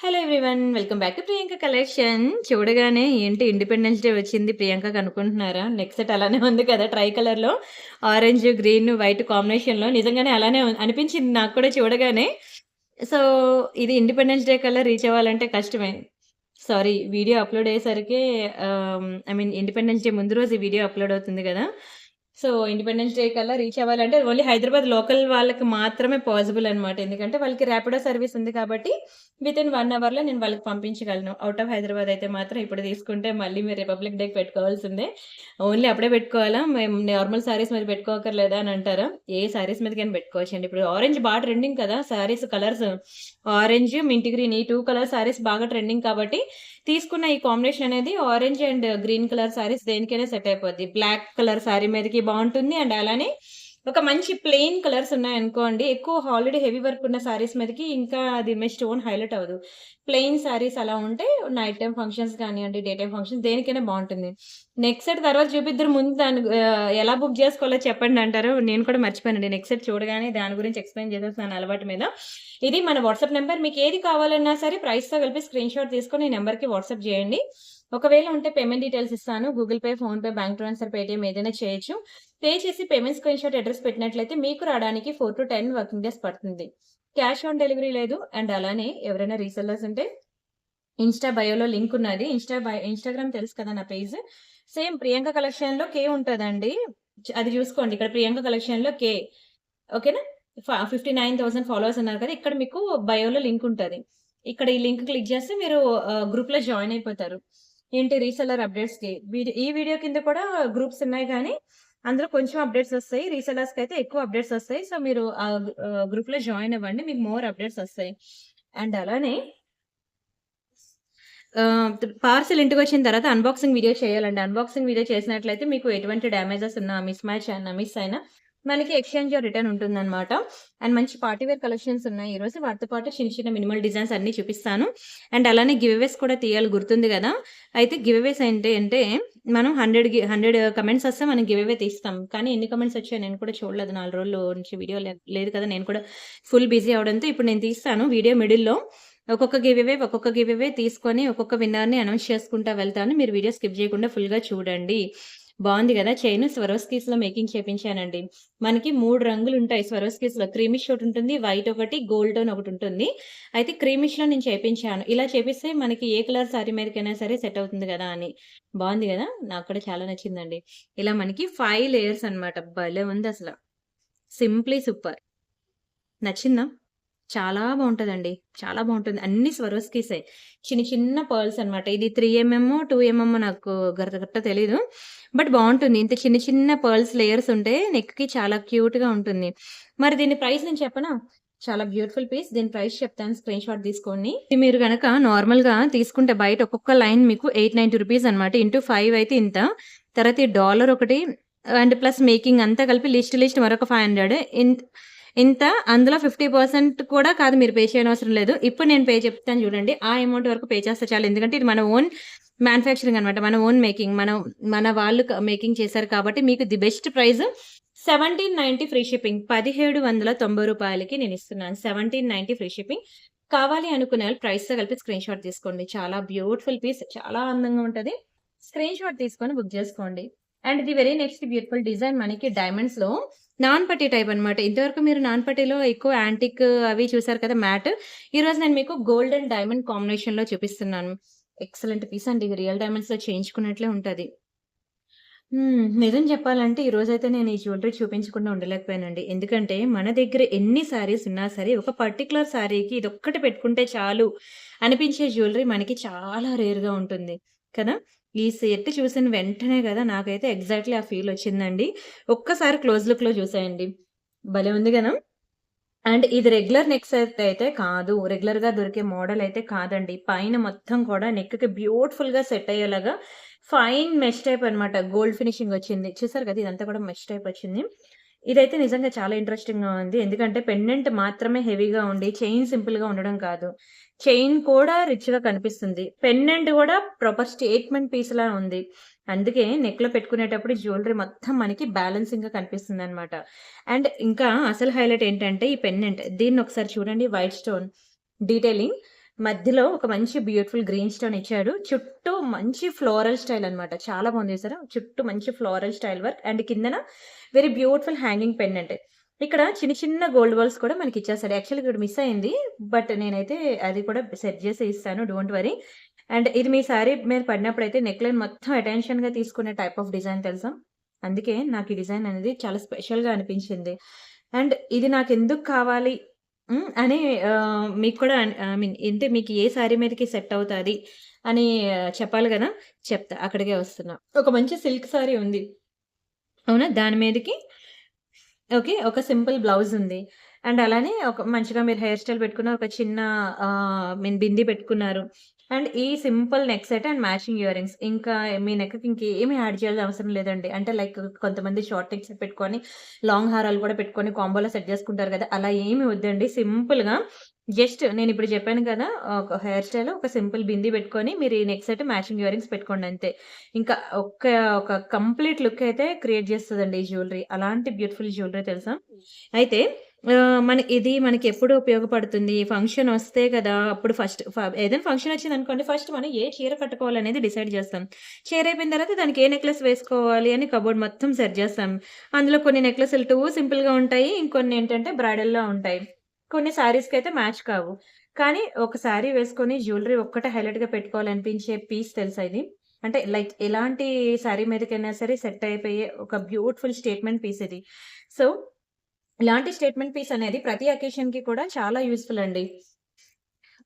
Hello everyone. Welcome back to Priyanka collection. చూడగానే ఏంటి independence day వచ్చింది ప్రియాంకకి అనుకుంటున్నారా? నెక్ సెట్ అలానే ఉంది కదా! ట్రై కలర్‌లో ఆరెంజ్, గ్రీన్, వైట్ కాంబినేషన్‌లో నిజంగానే అలానే అనిపించింది నాకు కూడా చూడగానే. సో, ఇది ఇండిపెండెన్స్ డే కల్లా రీచ్ అవ్వాలంటే కష్టమే. సారీ, వీడియో అప్‌లోడ్ అయ్యేసరికి ఐ మీన్ ఇండిపెండెన్స్ డే ముందు రోజు ఈ వీడియో అప్‌లోడ్ అవుతుంది గదా! సో, ఇండిపెండెన్స్ డే కల్లా రీచ్ అవ్వాలంటే ఓన్లీ హైదరాబాద్ లోకల్ వాళ్ళకి మాత్రమే పాసిబుల్ అనమాట. ఎందుకంటే వాళ్ళకి ర్యాపిడో సర్వీస్ ఉంది కాబట్టి వితిన్ 1 అవర్‌లో నేను వాళ్ళకి పంపించగలను. ఔట్ ఆఫ్ హైదరాబాద్ అయితే మాత్రం ఇప్పుడు తీసుకుంటే మళ్ళీ మీరు రిపబ్లిక్ డేకి పెట్టుకోవాల్సిందే. ఓన్లీ అప్పుడే పెట్టుకోవాలా? మేము నార్మల్ సారీస్ మీద పెట్టుకోక్కర్లేదా అని అంటారా? ఏ సారీస్ మీదకైనా పెట్టుకోవచ్చండి. ఇప్పుడు ఆరెంజ్ ట్రెండింగ్ కదా! Saris colours orange, mint green ఈ 2 కలర్ సారీస్ బాగా ట్రెండింగ్ కాబట్టి తీసుకున్న ఈ కాంబినేషన్ అనేది orange and green colour saris దేనికైనా సెట్ అయిపోద్ది. బ్లాక్ కలర్ సారీ మీదకి బావుంటుంది. అండ్ అలానే ఒక మంచి ప్లెయిన్ కలర్స్ ఉన్నాయనుకోండి, ఎక్కువ ఆల్రెడీ హెవీ వర్క్ ఉన్న సారీస్ మీదకి ఇంకా దీని మీద స్టోన్ హైలైట్ అవ్వదు. ప్లెయిన్ సారీస్ అలా ఉంటే నైట్ టైమ్ ఫంక్షన్స్ కానియండి, డే టైమ్ ఫంక్షన్స్ దేనికైనా బావుంటుంది. నెక్ సెట్ తర్వాత చూపిద్దురు. ముందు దాన్ని ఎలా బుక్ జేసుకోవాలో చెప్పండి అంటారు. నేను కూడా మర్చిపోయానండి. నెక్ సెట్ చూడగానే దాని గురించి ఎక్స్‌ప్లెయిన్ చేసేస్తున్నాను అలవాటు మీద. ఇది మన వాట్సాప్ నంబర్. మీకేది కావాలన్నా సరే ప్రైస్‌తో కలిపి స్క్రీన్‌షాట్ తీసుకొని ఈ నంబర్‌కి వాట్సాప్ జేయండి. ఒకవేళ ఉంటే పేమెంట్ డీటెయిల్స్ ఇస్తాను. Google pay, PhonePe, bank transfer, Paytm ఏదైనా చేయొచ్చు. పే చేసి పేమెంట్ స్క్రీన్‌షాట్ అడ్రెస్ పెట్టినట్లయితే మీకు రాడానికి 4-10 వర్కింగ్ డేస్ పడుతుంది. క్యాష్ ఆన్ డెలివరీ లేదు. అండ్ అలానే ఎవరైనా రీసెల్లర్స్ ఉంటే ఇన్‌స్టా బయోలో లింక్ ఉన్నది. ఇన్‌స్టాగ్రామ్ తెలుసు కదా నా పేజ్. సేమ్ ప్రియాంక కలెక్షన్‌లో కే ఉంటదండి. అది చూసుకోండి. ఇక్కడ ప్రియాంక కలెక్షన్‌లో కే. ఓకేనా? 59,000 ఫాలోవర్స్ ఉన్నారు కదా! ఇక్కడ మీకు బయోలో లింక్ ఉంటది. ఇక్కడ ఈ లింక్ క్లిక్ చేస్తే మీరు గ్రూప్‌లో జాయిన్ అయిపోతారు. ఏంటి రీసెల్లర్ అప్డేట్స్‌కి. ఈ వీడియో కింద కూడా గ్రూప్స్ ఉన్నాయి గానీ, అందులో కొంచెం అప్డేట్స్ ఒస్తాయి. రీసెల్లర్స్‌కైతే ఎక్కువ అప్డేట్స్ ఒస్తాయి. సో, మీరు గ్రూప్‌లో జాయిన్ అవ్వండి. మీకు మోర్ అప్డేట్స్ ఒస్తాయి. అండ్ అలానే పార్సెల్ ఇంటికొచ్చిన తర్వాత అన్బాక్సింగ్ వీడియో చేయాలండి. అన్బాక్సింగ్ వీడియో చేసినట్లయితే మీకు ఎటువంటి డ్యామేజెస్ ఉన్నా, మిస్ మ్యాచ్ అయినా, మిస్ అయినా మనకి ఎక్స్‌చేంజ్ ఆర్ రిటర్న్ ఉంటుందనమాట. అండ్ మంచి పార్టీ వేర్ కలెక్షన్స్ ఉన్నాయి ఈరోజు. వాటితో పాటు చిన్న చిన్న మినిమల్ డిజైన్స్ అన్నీ చూపిస్తాను. అండ్ అలానే గివ్ అవేస్ కూడా తీయాలి గుర్తుంది గదా! అయితే గివ్ అవేస్ ఏంటి అంటే మనం 100 కమెంట్స్ వస్తే మనం గివ్ అవే తీస్తాం. కానీ ఎన్ని కమెంట్స్ వచ్చాయో నేను కూడా చూడలేదు. 4 రోజులు నుంచి వీడియో లేదు కదా! నేను కూడా ఫుల్ బిజీ అవ్వడంతో ఇప్పుడు నేను తీస్తాను వీడియో మిడిల్‌లో. ఒక్కొక్క గివ్ అవే తీసుకొని ఒక్కొక్క విన్నర్‌ని అనౌన్స్ చేసుకుంటా వెళ్తాను. మీరు వీడియో స్కిప్ చేయకుండా ఫుల్‌గా చూడండి. బావుంది గదా! చైను స్వరోస్కీస్‌లో మేకింగ్ చేపించానండి. మనకి 3 రంగులుంటాయి స్వరోస్కీస్‌లో. క్రీమిష్ ఒకటుంటుంది, వైట్ ఒకటి, గోల్డెన్ ఒకటుంటుంది. అయితే క్రీమిష్‌లో నేను చేపించాను. ఇలా చేపిస్తే మనకి ఏ కలర్ సారీ మీదకైనా సరే సెట్ అవుతుంది గదా! అని. బావుంది గదా! నాకు కూడా చాలా నచ్చిందండి. ఇలా మనకి 5 లేయర్స్ అన్నమాట. భలే ఉందసల. Simply super. నచ్చిందా? చాలా బావుంటదండి. చాలా బావుంటుంది. అన్ని స్వరోస్కీసే. చిన్న చిన్న పర్ల్స్ అన్నమాట. ఇది 3 ఎంఎమ్మో, 2 ఎంఎమ్మో నాకు కరెక్ట్‌గా తెలీదు. బట్ బావుంటుంది. ఇంత చిన్న చిన్న పర్ల్స్ లేయర్స్ ఉంటే నెక్‌కి చాలా క్యూట్‌గా ఉంటుంది. మరి దీని ప్రైస్ నేను చెప్పనా? చాలా బ్యూటిఫుల్ పీస్. దీని ప్రైస్ చెప్తాను స్క్రీన్‌షాట్ తీసుకోండి. ఇది మీరు గనక నార్మల్‌గా తీసుకుంటే బయట ఒక్కొక్క లైన్ మీకు రూ. 890 అన్నమాట. ఇంటూ 5 అయితే ఇంత. తర్వాత ఈ డాలర్ ఒకటి అండ్ ప్లస్ మేకింగ్ అంతా కలిపి లిస్ట్ మరొక 500 ఇంత అందులో 50% కూడా కాదు మీరు పే చేయనవసరం లేదు. ఇప్పుడు నేను చెప్తాను చూడండి. ఆ అమౌంట్ వరకు పే చేస్తే చాలు. ఎందుకంటే ఇది మన ఓన్ మ్యానుఫ్యాక్చరింగ్ అనమాట. మన ఓన్ మేకింగ్. మన వాళ్ళు మేకింగ్ చేశారు కాబట్టి మీకు the best price 1790 free shipping. రూ. 1790కి నేనిస్తున్నాను. 1790 ఫ్రీ షిప్పింగ్. కావాలి అనుకునే వాళ్ళు ప్రైస్‌తో కలిపి స్క్రీన్‌షాట్ తీసుకోండి. చాలా బ్యూటిఫుల్ పీస్. చాలా అందంగా ఉంటది. స్క్రీన్‌షాట్ తీసుకొని బుక్ జేసుకోండి. And the very next beautiful design మనకి డైమండ్స్‌లో నాన్ పట్టీ టైప్ అనమాట. ఇంతవరకు మీరు నాన్ పట్టీలో ఎక్కువ యాంటిక్ అవి చూసారు కదా! మ్యాట్. ఈరోజు నేను మీకు గోల్డ్ అండ్ డైమండ్ కాంబినేషన్‌లో చూపిస్తున్నాను. ఎక్సలెంట్ పీస్ అండి. ఇది రియల్ డైమండ్స్‌లో చేయించుకున్నట్లే ఉంటది. నిజం చెప్పాలంటే ఈరోజైతే నేను ఈ జ్యువెల్లరీ చూపించకుండా ఉండలేకపోయానండి. ఎందుకంటే మన దగ్గర ఎన్ని శారీస్ ఉన్నా సరే ఒక పర్టిక్యులర్ శారీకి ఇదొక్కటి పెట్టుకుంటే చాలు అనిపించే జ్యువెల్లరీ మనకి చాలా రేర్‌గా ఉంటుంది కదా! ఈ సెట్ చూసిన వెంటనే గదా! నాకైతే ఎగ్జాక్ట్‌లీ ఆ ఫీల్ వచ్చిందండి. ఒక్కసారి క్లోజ్ లుక్‌లో చూసేయండి. భలే ఉంది గదా! అండ్ ఇది రెగ్యులర్ నెక్ సెట్ అయితే కాదు. రెగ్యులర్‌గా దొరికే మోడల్ అయితే కాదండి. పైన మొత్తం కూడా నెక్‌కి బ్యూటిఫుల్‌గా సెట్ అయ్యేలాగా ఫైన్ మెష్ టైప్ అన్నమాట. గోల్డ్ ఫినిషింగ్ వచ్చింది. చూసారు కదా! ఇదంతా కూడా మెష్ టైప్ వచ్చింది. ఇదైతే నిజంగా చాలా ఇంట్రెస్టింగ్‌గా ఉంది. ఎందుకంటే పెండెంట్ మాత్రమే హెవీగా ఉండి చైన్ సింపుల్‌గా ఉండడం కాదు. చైన్ కూడా రిచ్‌గా కనిపిస్తుంది. పెండెంట్ కూడా ప్రాపర్ స్టేట్మెంట్ పీస్‌లా ఉంది. అందుకే నెక్‌లో పెట్టుకునేటప్పుడు జ్యువెల్లరీ మొత్తం మనకి బ్యాలెన్సింగ్‌గా కనిపిస్తుందన్నమాట. అండ్ ఇంకా అసలు హైలైట్ ఏంటంటే ఈ పెండెంట్. దీన్నొకసారి చూడండి వైట్ స్టోన్ డీటెయిలింగ్. మధ్యలో ఒక మంచి బ్యూటిఫుల్ గ్రీన్ స్టోన్ ఇచ్చాడు. చుట్టూ మంచి ఫ్లోరల్ స్టైల్ అన్నమాట. చాలా బాగుంది చూసారా? చుట్టూ మంచి ఫ్లోరల్ స్టైల్ వర్క్ అండ్ కిందన వెరీ బ్యూటిఫుల్ హ్యాంగింగ్ పెండెంట్. ఇక్కడ చిన్న చిన్న గోల్డ్ బాల్స్ కూడా మనకి ఇచ్చేసాడు. యాక్చువల్‌గా ఇక్కడ మిస్ అయింది. బట్ నేనైతే అది కూడా సెట్ చేసి ఇస్తాను. Don't worry. అండ్ ఇది మీ సారీ మీద పడినప్పుడైతే నెక్‌లైన్ మొత్తం అటెన్షన్‌గా తీసుకునే టైప్ ఆఫ్ డిజైన్ తెలుసా? అందుకే నాకు ఈ డిజైన్ అనేది చాలా స్పెషల్‌గా అనిపించింది. అండ్ ఇది నాకెందుకు కావాలి అని మీకు కూడా ఐ మీన్ అంటే మీకు ఏ సారీ మీదకి సెట్ అవుతాది అని చెప్పాలి గదా! చెప్తా. అక్కడికే వస్తున్నా. ఒక మంచి సిల్క్ సారీ ఉంది. అవునా? దాని మీదకి ఓకే. ఒక సింపుల్ బ్లౌజ్ ఉంది. అండ్ అలానే ఒక మంచిగా మీరు హెయిర్ స్టైల్ పెట్టుకున్న ఒక చిన్న మీన్ బింది పెట్టుకున్నారు. అండ్ ఈ simple neck set and matching ear rings. ఇంకా మీ నెక్‌కి ఇంకేమి యాడ్ చేయాల్సిన అవసరం లేదండి. అంటే లైక్ కొంతమంది షార్ట్ నెక్ సెట్ పెట్టుకొని, లాంగ్ హారాలు కూడా పెట్టుకొని కాంబోలో సెట్ చేసుకుంటారు కదా! అలా ఏమి వద్దండి. సింపుల్‌గా జస్ట్ నేనిప్పుడు చెప్పాను కదా! ఒక హెయిర్ స్టైల్, ఒక సింపుల్ బింది పెట్టుకొని మీరు ఈ neck set, matching ear rings పెట్టుకోండి అంతే. ఇంకా ఒక కంప్లీట్ లుక్ అయితే క్రియేట్ చేస్తదండి ఈ జ్యువెలరీ. అలాంటి బ్యూటిఫుల్ జ్యువెలరీ తెలుసా? అయితే ఇది మనకెప్పుడు ఉపయోగపడుతుంది? ఫంక్షన్ వస్తే కదా! అప్పుడు ఫస్ట్ ఏదైనా ఫంక్షన్ వచ్చిందనుకోండి, ఫస్ట్ మనం ఏ చీర కట్టుకోవాలనేది డిసైడ్ చేస్తాం. చీర అయిపోయిన తర్వాత దానికి ఏ నెక్లెస్ వేసుకోవాలి అని కబోర్డ్ మొత్తం సెట్ చేస్తాం. అందులో కొన్ని నెక్లెస్‌లు టూ సింపుల్‌గా ఉంటాయి. ఇంకొన్ని ఏంటంటే బ్రైడల్‌లా ఉంటాయి. కొన్ని శారీస్‌కైతే మ్యాచ్ కావు. కానీ ఒక శారీ వేసుకొని జ్యువెలరీ ఒక్కటే హైలైట్‌గా పెట్టుకోవాలనిపించే పీస్ తెలుసా ఇది? అంటే లైక్ ఎలాంటి శారీ మీదకైనా సరే సెట్ అయిపోయే ఒక బ్యూటిఫుల్ స్టేట్మెంట్ పీస్ ఇది. సో ఇలాంటి స్టేట్మెంట్ పీస్ అనేది ప్రతి అకేషన్‌కి కూడా చాలా యూజ్‌ఫుల్ అండి.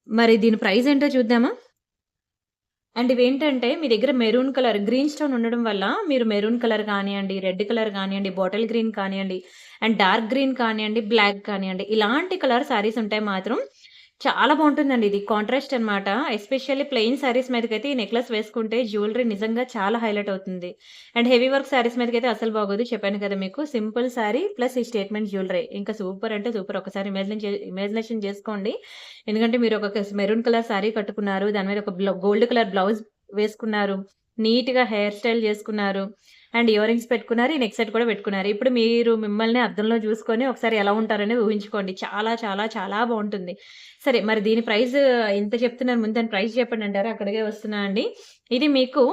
మరి దీని ప్రైస్ ఏంటో చూద్దామా? అండ్ ఇవేంటంటే మీ దగ్గర మెరూన్ కలర్, గ్రీన్ స్టోన్ ఉండడం వల్ల మీరు మెరూన్ కలర్ కానియండి, రెడ్ కలర్ కానియండి, బాటిల్ గ్రీన్ కానియండి, అండ్ డార్క్ గ్రీన్ కానియండి, బ్లాక్ కానియండి, ఇలాంటి కలర్ శారీస్ ఉంటే మాత్రం చాలా బావుంటుందండి ఇది. కాంట్రాస్ట్ అన్నమాట. ఎస్పెషల్లీ ప్లెయిన్ శారీస్ మీదకైతే ఈ నెక్లెస్ వేసుకుంటే జ్యువెలరీ నిజంగా చాలా హైలైట్ అవుతుంది. అండ్ హెవీ వర్క్ శారీస్ మీదకైతే అస్సలు బాగోదు. చెప్పాను కదా మీకు. సింపుల్ శారీ ప్లస్ ఈ స్టేట్మెంట్ జ్యువెలరీ. ఇంకా సూపర్ అంటే సూపర్. ఒకసారి ఇమాజినేషన్ చేసుకోండి. ఎందుకంటే మీరు ఒక మెరూన్ కలర్ శారీ కట్టుకున్నారు. దాని మీద ఒక గోల్డ్ కలర్ బ్లౌజ్ వేసుకున్నారు. నీట్‌గా హెయిర్ స్టైల్ చేసుకున్నారు. అండ్ ఇయర్ రింగ్స్ పెట్టుకున్నారు. ఈ నెక్ సెట్ కూడా పెట్టుకున్నారు. ఇప్పుడు మీరు మిమ్మల్ని అద్దంలో చూసుకొని ఒకసారి ఎలా ఉంటారనేది ఊహించుకోండి. చాలా చాలా చాలా బావుంటుంది. సరే మరి దీని ప్రైస్ ఇంత చెప్తున్నారు. ముందు దాని ప్రైస్ చెప్పండి అంటారా? అక్కడికే వస్తున్నా అండి. ఇది మీకు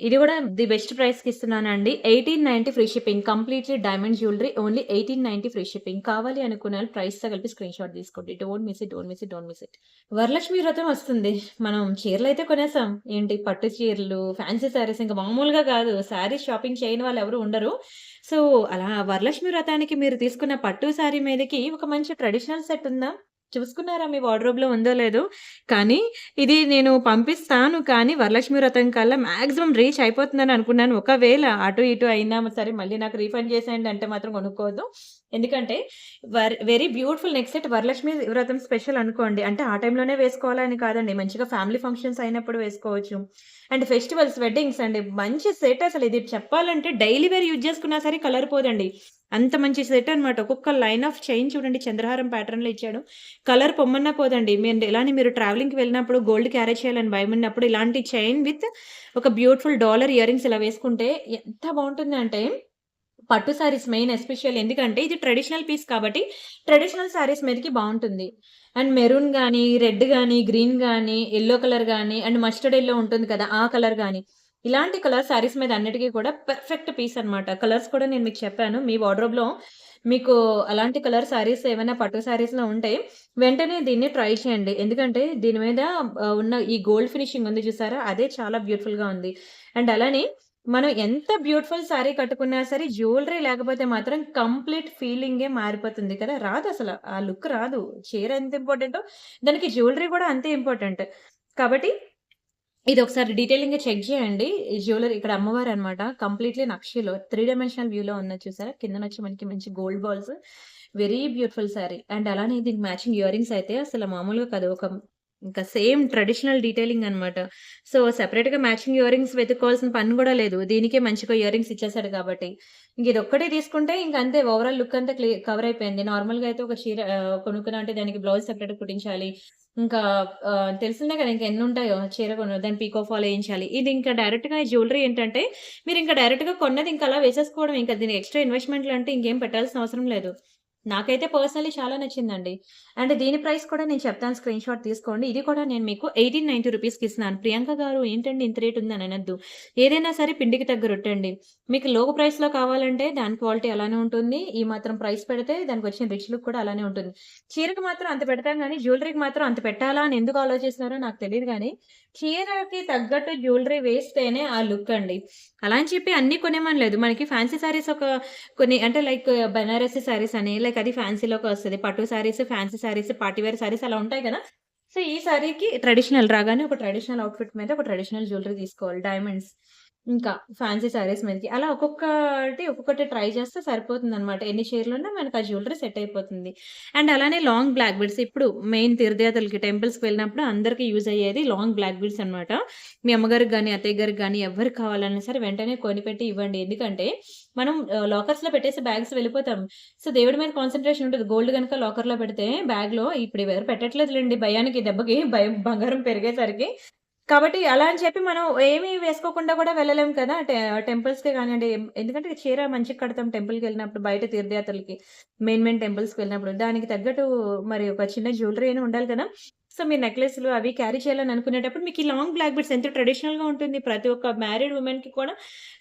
ఇది గూడా ది బెస్ట్ ప్రైస్‌కి ఇస్తున్నానండి. 1890 free shipping. Completely diamond jewellery only 1890 free shipping. కావాలి అనుకున్నోళ్ళు ప్రైస్‌తో కలిపి స్క్రీన్‌షాట్ తీసుకోండి. Don't miss it, don't miss it, don't miss it. Varalakshmi వ్రతం వస్తుంది. మనం చీరలైతే కొనేసాం. ఏంటి పట్టు చీరలు, ఫ్యాన్సీ శారీస్ ఇంక మామూలుగా గాదు. శారీస్ షాపింగ్ చేయని వాళ్ళెవరు ఉండరు. సో, అలా వరలక్ష్మి వ్రతానికి మీరు తీసుకున్న పట్టు శారీ మీదకి ఒక మంచి ట్రెడిషనల్ సెట్ ఉందా? చూసుకున్నారా మీ వార్డ్‌రోబ్‌లో ఉందో లేదో? కానీ ఇది నేను పంపిస్తాను. కానీ వరలక్ష్మి వ్రతం కల్లా మాక్సిమం రీచ్ అయిపోతుందని అనుకున్నాను. ఒకవేళ అటు ఇటు అయినా సరే మళ్ళీ నాకు రీఫండ్ చేసేయండి అంటే మాత్రం కొనుక్కోవద్దు. ఎందుకంటే very beautiful neck set Varalakshmi వ్రతం స్పెషల్ అనుకోండి. అంటే ఆ టైంలోనే వేసుకోవాలని కాదండి. మంచిగా ఫ్యామిలీ ఫంక్షన్స్ అయినప్పుడు వేసుకోవచ్చు. అండ్ ఫెస్టివల్స్, వెడ్డింగ్స్ అండి. మంచి సెట్ అసలు ఇది చెప్పాలంటే డైలీ వేర్ యూజ్ చేసుకున్నా సరే కలర్ పోదండి. అంత మంచి సెట్ అన్నమాట. ఒక్కొక్క లైన్ ఆఫ్ చైన్ చూడండి చంద్రహారం ప్యాటర్న్‌లో ఇచ్చాడు. కలర్ పొమ్మన్నా పోదండి. ఇలానే మీరు ట్రావెలింగ్‌కి వెళ్ళినప్పుడు గోల్డ్ క్యారీ చేయాలని భయమున్నప్పుడు ఇలాంటి చైన్ విత్ ఒక బ్యూటిఫుల్ డాలర్ ఇయర్ రింగ్స్ ఇలా వేసుకుంటే ఎంత బావుంటుందంటే పట్టు సారీస్ మెయిన్ ఎస్పెషల్లీ ఎందుకంటే ఇది ట్రెడిషనల్ పీస్ కాబట్టి ట్రెడిషనల్ సారీస్ మీదకి బావుంటుంది. అండ్ మెరూన్ గాని, రెడ్ గాని, గ్రీన్ గాని, యెల్లో కలర్ గాని అండ్ మస్టర్డ్ యెల్లో ఉంటుంది కదా! ఆ కలర్ గాని ఇలాంటి కలర్ సారీస్ మీద అన్నిటికి కూడా పర్ఫెక్ట్ పీస్ అన్నమాట. కలర్స్ కూడా నేను మీకు చెప్పాను. మీ వార్డ్‌రోబ్‌లో మీకు అలాంటి కలర్ సారీస్ ఏమైనా పట్టు సారీస్‌లో ఉంటే వెంటనే దీన్ని ట్రై చేయండి. ఎందుకంటే దీని మీద ఉన్న ఈ గోల్డ్ ఫినిషింగ్ ఉంది చూసారా? అదే చాలా బ్యూటిఫుల్‌గా ఉంది. అండ్ అలానే మనం ఎంత బ్యూటిఫుల్ సారీ కట్టుకున్నా సరే జ్యువెలరీ లేకపోతే మాత్రం కంప్లీట్ ఫీలింగే మారిపోతుంది కదా! రాదసల. ఆ లుక్ రాదు. చీర ఎంత ఇంపార్టెంటో దానికి జ్యువెలరీ కూడా అంతే ఇంపార్టెంట్. కాబట్టి ఇదొకసారి డీటెయిలింగ్‌గా చెక్ జేయండి. ఈ జ్యువెలరీ ఇక్కడ అమ్మవారనమాట. కంప్లీట్‌లీ నక్షిలో 3 డైమెన్షనల్ వ్యూలో ఉన్నది చూసారా? కిందనొచ్చి మనకి మంచి gold balls. Very beautiful sorry. And అలానే దీనికి మ్యాచింగ్ ఇయర్ రింగ్స్ అయితే అసలు మామూలుగా కాదు. ఇంకా సేమ్ ట్రెడిషనల్ డీటెయిలింగ్ అనమాట. సో, సెపరేట్‌గా మ్యాచింగ్ ఇయర్ రింగ్స్ వెతుక్కోవాల్సిన పని గూడా లేదు. దీనికే మంచిగా ఇయర్ రింగ్స్ ఇచ్చేసాడు కాబట్టి. ఇదొక్కటే తీసుకుంటే ఇంకంతే ఓవరాల్ లుక్ అంతా కవర్ అయిపోయింది. నార్మల్‌గా అయితే ఒక చీర కొనుక్కున్నామంటే దానికి బ్లౌజ్ సెపరేట్‌గా కుట్టించాలి. ఇంకా తెలిసిందే కదా! ఇంక ఎన్నుంటాయో చీర దాన్ని పీకో ఫాల్ ఏయించాలి. ఇది ఇంకా డైరెక్ట్‌గా ఈ జ్యువెలరీ ఏంటంటే, మీరింక డైరెక్ట్‌గా కొన్నది ఇంక అలా వేసేసుకోవడమే. ఇంక దీనికి ఎక్స్‌ట్రా ఇన్వెస్ట్‌మెంట్‌లంటే ఇంకేం పెట్టాల్సిన అవసరం లేదు. నాకైతే పర్సనల్లీ చాలా నచ్చిందండి. అండ్ దీని ప్రైస్ కూడా నేను చెప్తాను, స్క్రీన్‌షాట్ తీసుకోండి. ఇది కూడా నేను మీకు 1890 రూపీస్‌కి ఇస్తున్నాను. ప్రియాంక గారు ఏంటండి ఇంత రేట్ ఉందని అనొద్దు. ఏదైనా సరే పిండికి తగ్గ రొట్టండి. మీకు లో ప్రైస్‌లో కావాలంటే దాని క్వాలిటీ అలానే ఉంటుంది. ఈ మాత్రం ప్రైస్ పెడితే దానికొచ్చిన రిచ్ లుక్ కూడా అలానే ఉంటుంది. చీరకి మాత్రం అంత పెడతాం గానీ, జ్యువెల్లరీకి మాత్రం అంత పెట్టాలా అని ఎందుకు ఆలోచిస్తున్నారో నాకు తెలీదు గానీ, చీరకి తగ్గట్టు జ్యువెల్లరీ వేస్తేనే ఆ లుక్ అండి. అలా అని చెప్పి అన్నీ కొనేమనలేదు. మనకి ఫ్యాన్సీ సారీస్ కొన్ని అంటే లైక్ బనారసి సారీస్ అని లైక్ అది ఫ్యాన్సీలోకొస్తది. పట్టు saris, fancy saris, party wear saris అలా ఉంటాయి కదా! సో, ఈ సారీకి ట్రెడిషనల్ రాగానే ఒక ట్రెడిషనల్ అవుట్‌ఫిట్ మీద ఒక ట్రెడిషనల్ జ్యువెల్లరీ తీసుకోవాలి. డైమండ్స్, ఇంకా ఫ్యాన్సీ సారీస్ మీదకి. అలా ఒక్కొక్కటి ట్రై చేస్తే సరిపోతుందనమాట. ఎన్ని చీరలున్నా మనకు ఆ జ్యువెల్లరీ సెట్ అయిపోతుంది. అండ్ అలానే లాంగ్ బ్లాక్ బీడ్స్ ఇప్పుడు మెయిన్ తీర్థయాత్రలకి, టెంపుల్స్‌కి వెళ్ళినప్పుడు అందరికి యూజ్ అయ్యేది లాంగ్ బ్లాక్ బీడ్స్ అనమాట. మీ అమ్మగారికి గాని, అత్తయ్య గారికి గాని ఎవ్వరికి కావాలన్నా సరే వెంటనే కొనిపెట్టి ఇవ్వండి. ఎందుకంటే మనం లాకర్స్‌లో పెట్టేసి బ్యాగ్స్ వెళ్ళిపోతాం. సో, దేవుడి మీద కాన్సంట్రేషన్ ఉంటది. గోల్డ్ గనుక లాకర్‌లో పెడితే బ్యాగ్‌లో ఇప్పుడు ఎవరు పెట్టట్లేదులెండి భయానికి, దెబ్బకి భయం బంగారం పెరిగేసరికి. కాబట్టి అలా అని చెప్పి మనం ఏమి వేసుకోకుండా కూడా వెళ్ళలేం కదా! టెంపుల్స్‌కి గానియండి, ఎందుకంటే చీర మంచిగా కడతాం టెంపుల్‌కెళ్ళినప్పుడు, బయట తీర్థయాత్రలకి, మెయిన్ టెంపుల్స్‌కి వెళ్ళినప్పుడు. దానికి తగ్గట్టు మరి ఒక చిన్న జ్యువెల్లరీ అయినా ఉండాలి కదా! సో, మీరు నెక్లెస్‌లు అవి క్యారీ చేయాలని అనుకునేటప్పుడు మీకు ఈ లాంగ్ బ్లాక్ బీడ్స్ ఎంత ట్రెడిషనల్‌గా ఉంటుంది. ప్రతి ఒక్క మ్యారీడ్ వుమెన్‌కి కూడా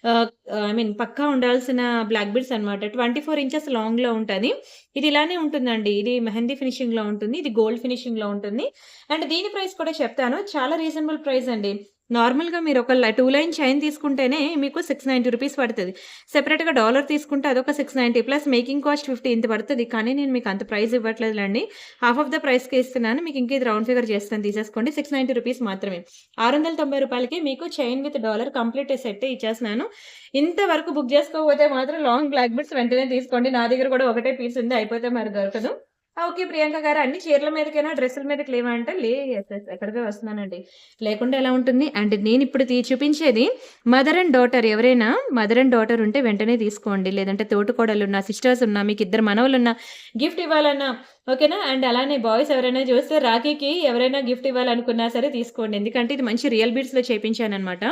ఆహ్, ఐ మీన్ పక్కా ఉండాల్సిన బ్లాక్ బీడ్స్ అనమాట. 24 ఇంచెస్ లాంగ్‌లో ఉంటది. ఇది ఇలానే ఉంటుందండి. ఇది మెహందీ ఫినిషింగ్‌లో ఉంటుంది. ఇది గోల్డ్ ఫినిషింగ్‌లో ఉంటుంది. అండ్ దీని ప్రైస్ కూడా చెప్తాను. చాలా రీజనబుల్ ప్రైస్ అండి. నార్మల్‌గా మీరు ఒక 2 లైన్ చైన్ తీసుకుంటేనే మీకు 690 రూపీస్ పడతది. సెపరేట్‌గా డాలర్ తీసుకుంటే అదొక 690 ప్లస్ మేకింగ్ కాస్ట్ 50 ఇంత పడతది. కానీ నేను మీకు అంత ప్రైస్ ఇవ్వట్లేదులెండి. హాఫ్ ఆఫ్ ద ప్రైస్‌కే ఇస్తున్నాను. మీకు ఇంకా ఇది రౌండ్ ఫిగర్ చేస్తాను, తీసేసుకోండి. 690 రూపీస్ మాత్రమే. రూ. 690కి మీకు చైన్ విత్ డాలర్ కంప్లీట్ సెట్టే ఇచ్చేస్తున్నాను. ఇంతవరకు బుక్ చేసుకోకపోతే మాత్రం లాంగ్ బ్లాక్ బీడ్స్ వెంటనే తీసుకోండి. నా దగ్గర కూడా ఒకటే పీస్ ఉంది. అయిపోతే మరి దొరకదు. ఓకే. ప్రియాంక గారు అన్ని చీరల మీదకేనా? డ్రెస్సుల మీదకి లేవా అంటే, యెస్. యెస్. ఎక్కడికో వస్తున్నానండి. లేకుండా ఎలా ఉంటుంది? అండ్ నేనిప్పుడు చూపించేది మదర్ అండ్ డాటర్. ఎవరైనా మదర్ అండ్ డాటర్ ఉంటే వెంటనే తీసుకోండి. లేదంటే తోటికోడలున్నా, సిస్టర్స్ ఉన్నా, మీకిద్దరు మనవలున్నా, గిఫ్ట్ ఇవ్వాలన్నా ఓకేనా? అండ్ అలానే బాయ్స్ ఎవరైనా చూస్తే రాఖీకి ఎవరైనా గిఫ్ట్ ఇవ్వాలనుకున్నా సరే తీసుకోండి. ఎందుకంటే ఇది మంచి రియల్ బీడ్స్‌లో చేపించాననమాట.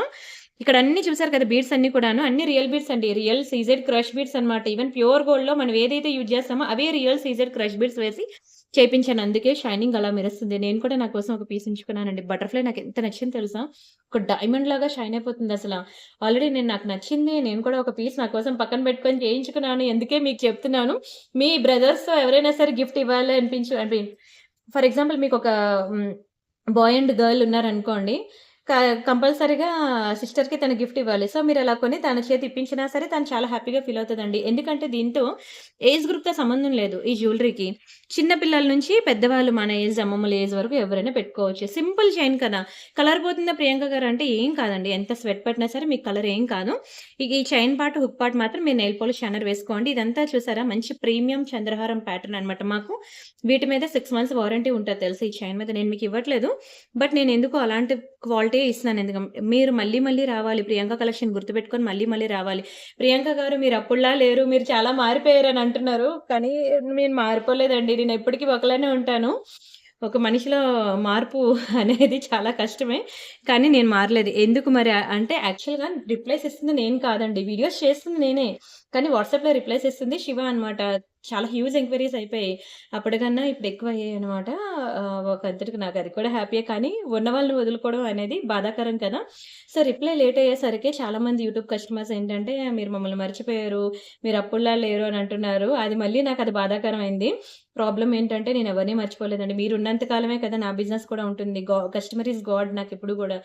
ఇక్కడ అన్నీ చూసారు కదా! బీడ్స్ అన్నీ కూడాను. అన్నీ రియల్ బీడ్స్ అండి. రియల్ సీజెడ్ క్రష్ బీడ్స్ అన్నమాట. ఈవెన్ ప్యూర్ గోల్డ్‌లో మనం ఏదైతే యూజ్ చేస్తామో అవే రియల్ సీజెడ్ క్రష్ బీడ్స్ వేసి చేపించాను. అందుకే షైనింగ్ అలా మెరుస్తుంది. నేను కూడా నా కోసం ఒక పీస్ ఉంచుకున్నానండి. బటర్‌ఫ్లై నాకెంత నచ్చిందో తెలుసా? ఒక డైమండ్ లాగా షైన్ అయిపోతుందసల. ఆల్రెడీ నాకు నచ్చింది. నేను కూడా ఒక పీస్ నా కోసం పక్కన పెట్టుకొని చేయించుకున్నాను. అందుకే మీకు చెప్తున్నాను. మీ బ్రదర్స్‌తో ఎవరైనా సరే గిఫ్ట్ ఇవ్వాలి ఫర్ ఎగ్జాంపుల్ మీకొక హ్మ్. బాయ్ అండ్ గర్ల్ ఉన్నారనుకోండి. క కంపల్సరీగా సిస్టర్‌కి తను గిఫ్ట్ ఇవ్వాలి. సో, మీరలా కొని తన చేత ఇప్పించినా సరే తను చాలా హ్యాపీగా ఫీల్ అవుతదండి. ఎందుకంటే దీంతో ఏజ్ గ్రూప్‌తో సంబంధం లేదు ఈ జ్యువెల్లరీకి. చిన్న పిల్లల నుంచి పెద్దవాళ్ళు మన ఏజ్ అమ్మమ్మల ఏజ్ వరకు ఎవరైనా పెట్టుకోవచ్చు. సింపుల్ చైన్ కదా! కలర్ పోతుందా ప్రియాంక గారు అంటే ఏం కాదండి. ఎంత స్వెట్ పట్టినా సరే మీకు కలర్ ఏం కాదు. ఇక ఈ చైన్ పార్ట్, హుక్ పార్ట్ మాత్రం మీరు నెయిల్ పాలిష్ షైనర్ వేసుకోండి. ఇదంతా చూసారా మంచి ప్రీమియం చంద్రహారం ప్యాటర్న్ అనమాట మాకు. వీటి మీద 6 మంత్స్ వారంటీ ఉంటది తెలుసా ఈ చైన్ మీద. నేను మీకు ఇవ్వట్లేదు. బట్ నేనెందుకో అలాంటి క్వాలిటీయే ఇస్తున్నాను. మీరు మళ్ళీ రావాలి. ప్రియాంక కలెక్షన్ గుర్తుపెట్టుకొని మళ్ళీ రావాలి. ప్రియాంక గారు మీరు అప్పుడులా లేరు. మీరు చాలా మారిపోయారని అంటున్నారు. కానీ నేను మారిపోలేదండి. నేను ఎప్పటికి ఒకలానే ఉంటాను. ఒక మనిషిలో మార్పు అనేది చాలా కష్టమే. కానీ నేను మారలేదు. ఎందుకు మరి అంటే యాక్చువల్‌గా రిప్లైస్ ఇస్తుంది నేను కాదండి. వీడియోస్ చేస్తుంది నేనే. కానీ వాట్సాప్‌లో రిప్లైస్ ఇస్తుంది శివ అనమాట. చాలా హ్యూజ్ ఎంక్వైరీస్ అయిపోయాయి. అప్పటికన్నా ఇప్పుడు ఎక్కువయ్యాయనమాట. ఒకంతటికి నాకది కూడా హ్యాపీయే. కానీ ఉన్నవాళ్ళని వదులుకోవడం అనేది బాధాకరం కదా! సో, రిప్లై లేట్ అయ్యేసరికి చాలామంది యూట్యూబ్ కస్టమర్స్ ఏంటంటే, "మీరు మమ్మల్ని మర్చిపోయారు. మీరు అప్పుడులా లేరు" అని అంటున్నారు. అది మళ్ళీ నాకది బాధాకరం అయింది. ప్రాబ్లమ్ ఏంటంటే నేనెవరిని మర్చిపోలేదండి. మీరున్నంత కాలమే కదా నా బిజినెస్ కూడా ఉంటుంది. కస్టమర్ ఈస్ గాడ్ నాకెప్పుడు గూడా.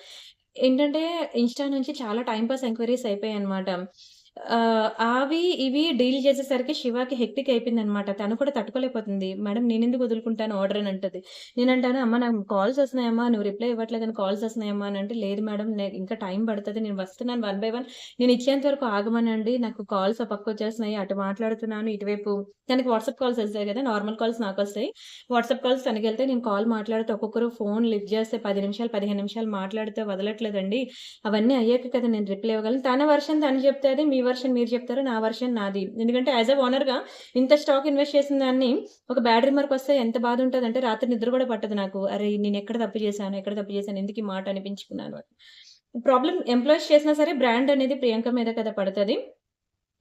ఏంటంటే ఇన్‌స్టా నుంచి చాలా టైమ్ పాస్ ఎంక్వైరీస్ అయిపోయాయన్నమాట. ఇవి డీల్ చేసేసరికి శివాకి హెక్టిక్ అయిపోయిందన్నమాట. తను కూడా తట్టుకోలేకపోతుంది. మేడం నేనెందుకు వదులుకుంటాను ఆర్డర్ అని అంటది. నేనంటాను, "అమ్మ నాకు కాల్స్ వస్తున్నాయమ్మా. నువ్వు రిప్లై ఇవ్వట్లేదని కాల్స్ వస్తున్నాయమ్మా" అని అంటే, "లేదు మేడం ఇంకా టైం పడతది. నేను వస్తున్నాను వన్ బై వన్. నేను ఇచ్చేంత వరకు ఆగమనండి. నాకు కాల్స్ ఓ పక్కొచ్చేస్తున్నాయి. అటు మాట్లాడుతున్నాను. ఇటువైపు" తనకి వాట్సాప్ కాల్స్ ఎళ్తాయి గదా! నార్మల్ కాల్స్ నాకొస్తాయి. వాట్సాప్ కాల్స్ తనకెళ్తే నేను కాల్ మాట్లాడితే ఒక్కొక్కరు ఫోన్ లిఫ్ట్ చేస్తే 10 నిమిషాలు, 15 నిమిషాలు మాట్లాడితే వదలట్లేదండి. అవన్నీ అయ్యాక కదా నేను రిప్లై ఇవ్వగలను. తన వెర్షన్ తను చెప్తది. మీ వెర్షన్ మీరు చెప్తారు. నా వెర్షన్ నాది. ఎందుకంటే యాస్ ఎ ఓనర్‌గా ఇంత స్టాక్ ఇన్వెస్ట్ చేసిన దాన్ని ఒక బ్యాడ్ రిమార్కొస్తే ఎంత బాధుంటదంటే రాత్రి నిద్ర కూడా పట్టదు నాకు. అరే! నేనెక్కడ తప్పు చేశాను? ఎక్కడ తప్పు చేశాను? ఎందుకు ఈ మాట అనిపించుకున్నాను అని. ప్రాబ్లమ్ ఎంప్లాయీస్ చేసినా సరే బ్రాండ్ అనేది ప్రియాంక మీద కదా పడతది.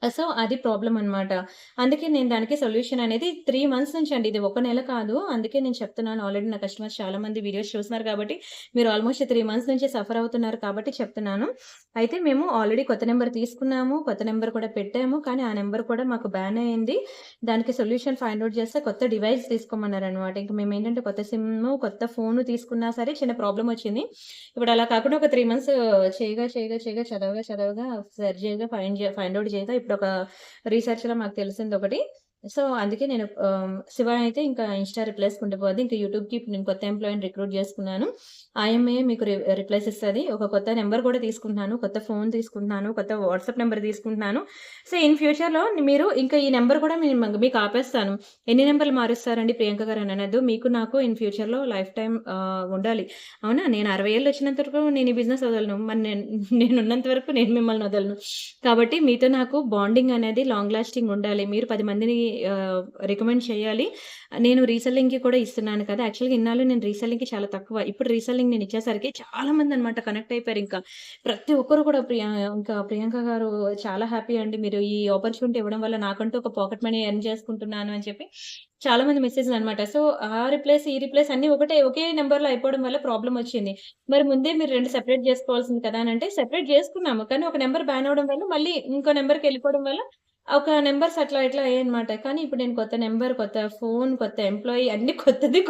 సో, అది ప్రాబ్లమ్ అనమాట. అందుకే నేను దానికి సొల్యూషన్ అనేది 3 మంత్స్ నుంచండి. ఇది ఒక నెల కాదు. అందుకే నేను చెప్తున్నాను. ఆల్రెడీ నా కస్టమర్స్ చాలా మంది వీడియోస్ చూస్తున్నారు కాబట్టి, మీరు ఆల్మోస్ట్ 3 మంత్స్ నుంచి సఫర్ అవుతున్నారు కాబట్టి చెప్తున్నాను. అయితే మేము ఆల్రెడీ కొత్త నంబర్ తీసుకున్నాము. కొత్త నంబర్ కూడా పెట్టాము. కానీ ఆ నంబర్ కూడా మాకు బ్యాన్ అయింది. దానికి సొల్యూషన్ ఫైండ్ ఔట్ చేస్తే కొత్త డివైస్ తీసుకోమన్నారనమాట. ఇంక మేమేంటంటే కొత్త సిమ్ము, కొత్త ఫోను తీసుకున్నా సరే చిన్న ప్రాబ్లమ్ వచ్చింది. ఇప్పుడు అలా కాకుండా ఒక 3 మంత్స్ చేయగా చదవగా సెర్చ్ చేయగా ఫైండ్ ఔట్ చేయగా ఇప్పుడొక రిసర్చ్‌లో మాకు తెలిసిందొకటి. సో, అందుకే నేను శివ అయితే ఇంకా ఇన్‌స్టా రిప్లేస్‌కి ఉండిపోద్ది. ఇంకా యూట్యూబ్‌కి ఇప్పుడు నేను కొత్త ఎంప్లాయీని రిక్రూట్ చేసుకున్నాను. ఆ అమ్మాయే మీకు రిప్లేస్ ఇస్తది. ఒక కొత్త నంబర్ కూడా తీసుకుంటున్నాను. కొత్త ఫోన్ తీసుకుంటున్నాను. కొత్త వాట్సాప్ నంబర్ తీసుకుంటున్నాను. సో, ఇన్ ఫ్యూచర్‌లో మీరు ఇంకా ఈ నంబర్ కూడా మీకు ఆపేస్తాను. ఎన్ని నంబర్‌లు మారుస్తారండి ప్రియాంక గారు అని అనొద్దు. మీకు నాకు ఇన్ ఫ్యూచర్‌లో లైఫ్ టైమ్ ఉండాలి. అవునా? నేను 60 ఏళ్ళు వచ్చినంత వరకు నేను ఈ బిజినెస్ వదలను. మరి నేనున్నంత వరకు నేను మిమ్మల్ని వదలను. కాబట్టి మీతో నాకు బాండింగ్ అనేది లాంగ్ లాస్టింగ్ ఉండాలి. మీరు 10 మందిని ఆహ్, రికమెండ్ చేయాలి. నేను రీసెల్లింగ్‌కి కూడా ఇస్తున్నాను కదా! యాక్చువల్‌గా ఇన్నాళ్ళు నేను రీసెల్లింగ్‌కి చాలా తక్కువ. ఇప్పుడు రీసెల్లింగ్ నేను ఇచ్చేసరికి చాలా మందనమాట కనెక్ట్ అయిపోయారింకా. ప్రతి ఒక్కరు కూడా ఇంకా ప్రియాంక గారు చాలా హ్యాపీ అండి. మీరు ఈ ఆపర్చునిటీ ఇవ్వడం వల్ల నాకంటూ ఒక పాకెట్ మనీ ఎర్న్ చేసుకుంటున్నాను అని చెప్పి చాలా మంది మెసేజ్‌లనమాట. సో, ఆ రిప్లైస్, ఈ రిప్లైస్ అన్నీ ఒకే నంబర్‌లో అయిపోవడం వల్ల ప్రాబ్లమొచ్చింది. మరి ముందే మీరు 2 సెపరేట్ జేసుకోవాల్సింది కదా! అనంటే సెపరేట్ జేసుకున్నాము. కానీ ఒక నంబర్ బ్యాన్ అవ్వడం వల్ల మళ్ళీ ఇంకో నంబర్‌కెళ్ళిపోవడం వల్ల ఒక నంబర్స్ అట్లా ఇట్లా అయ్యాయన్నమాట. కానీ ఇప్పుడు నేను కొత్త నంబర్, కొత్త ఫోన్, కొత్త ఎంప్లాయీ అన్నీ కొత్తది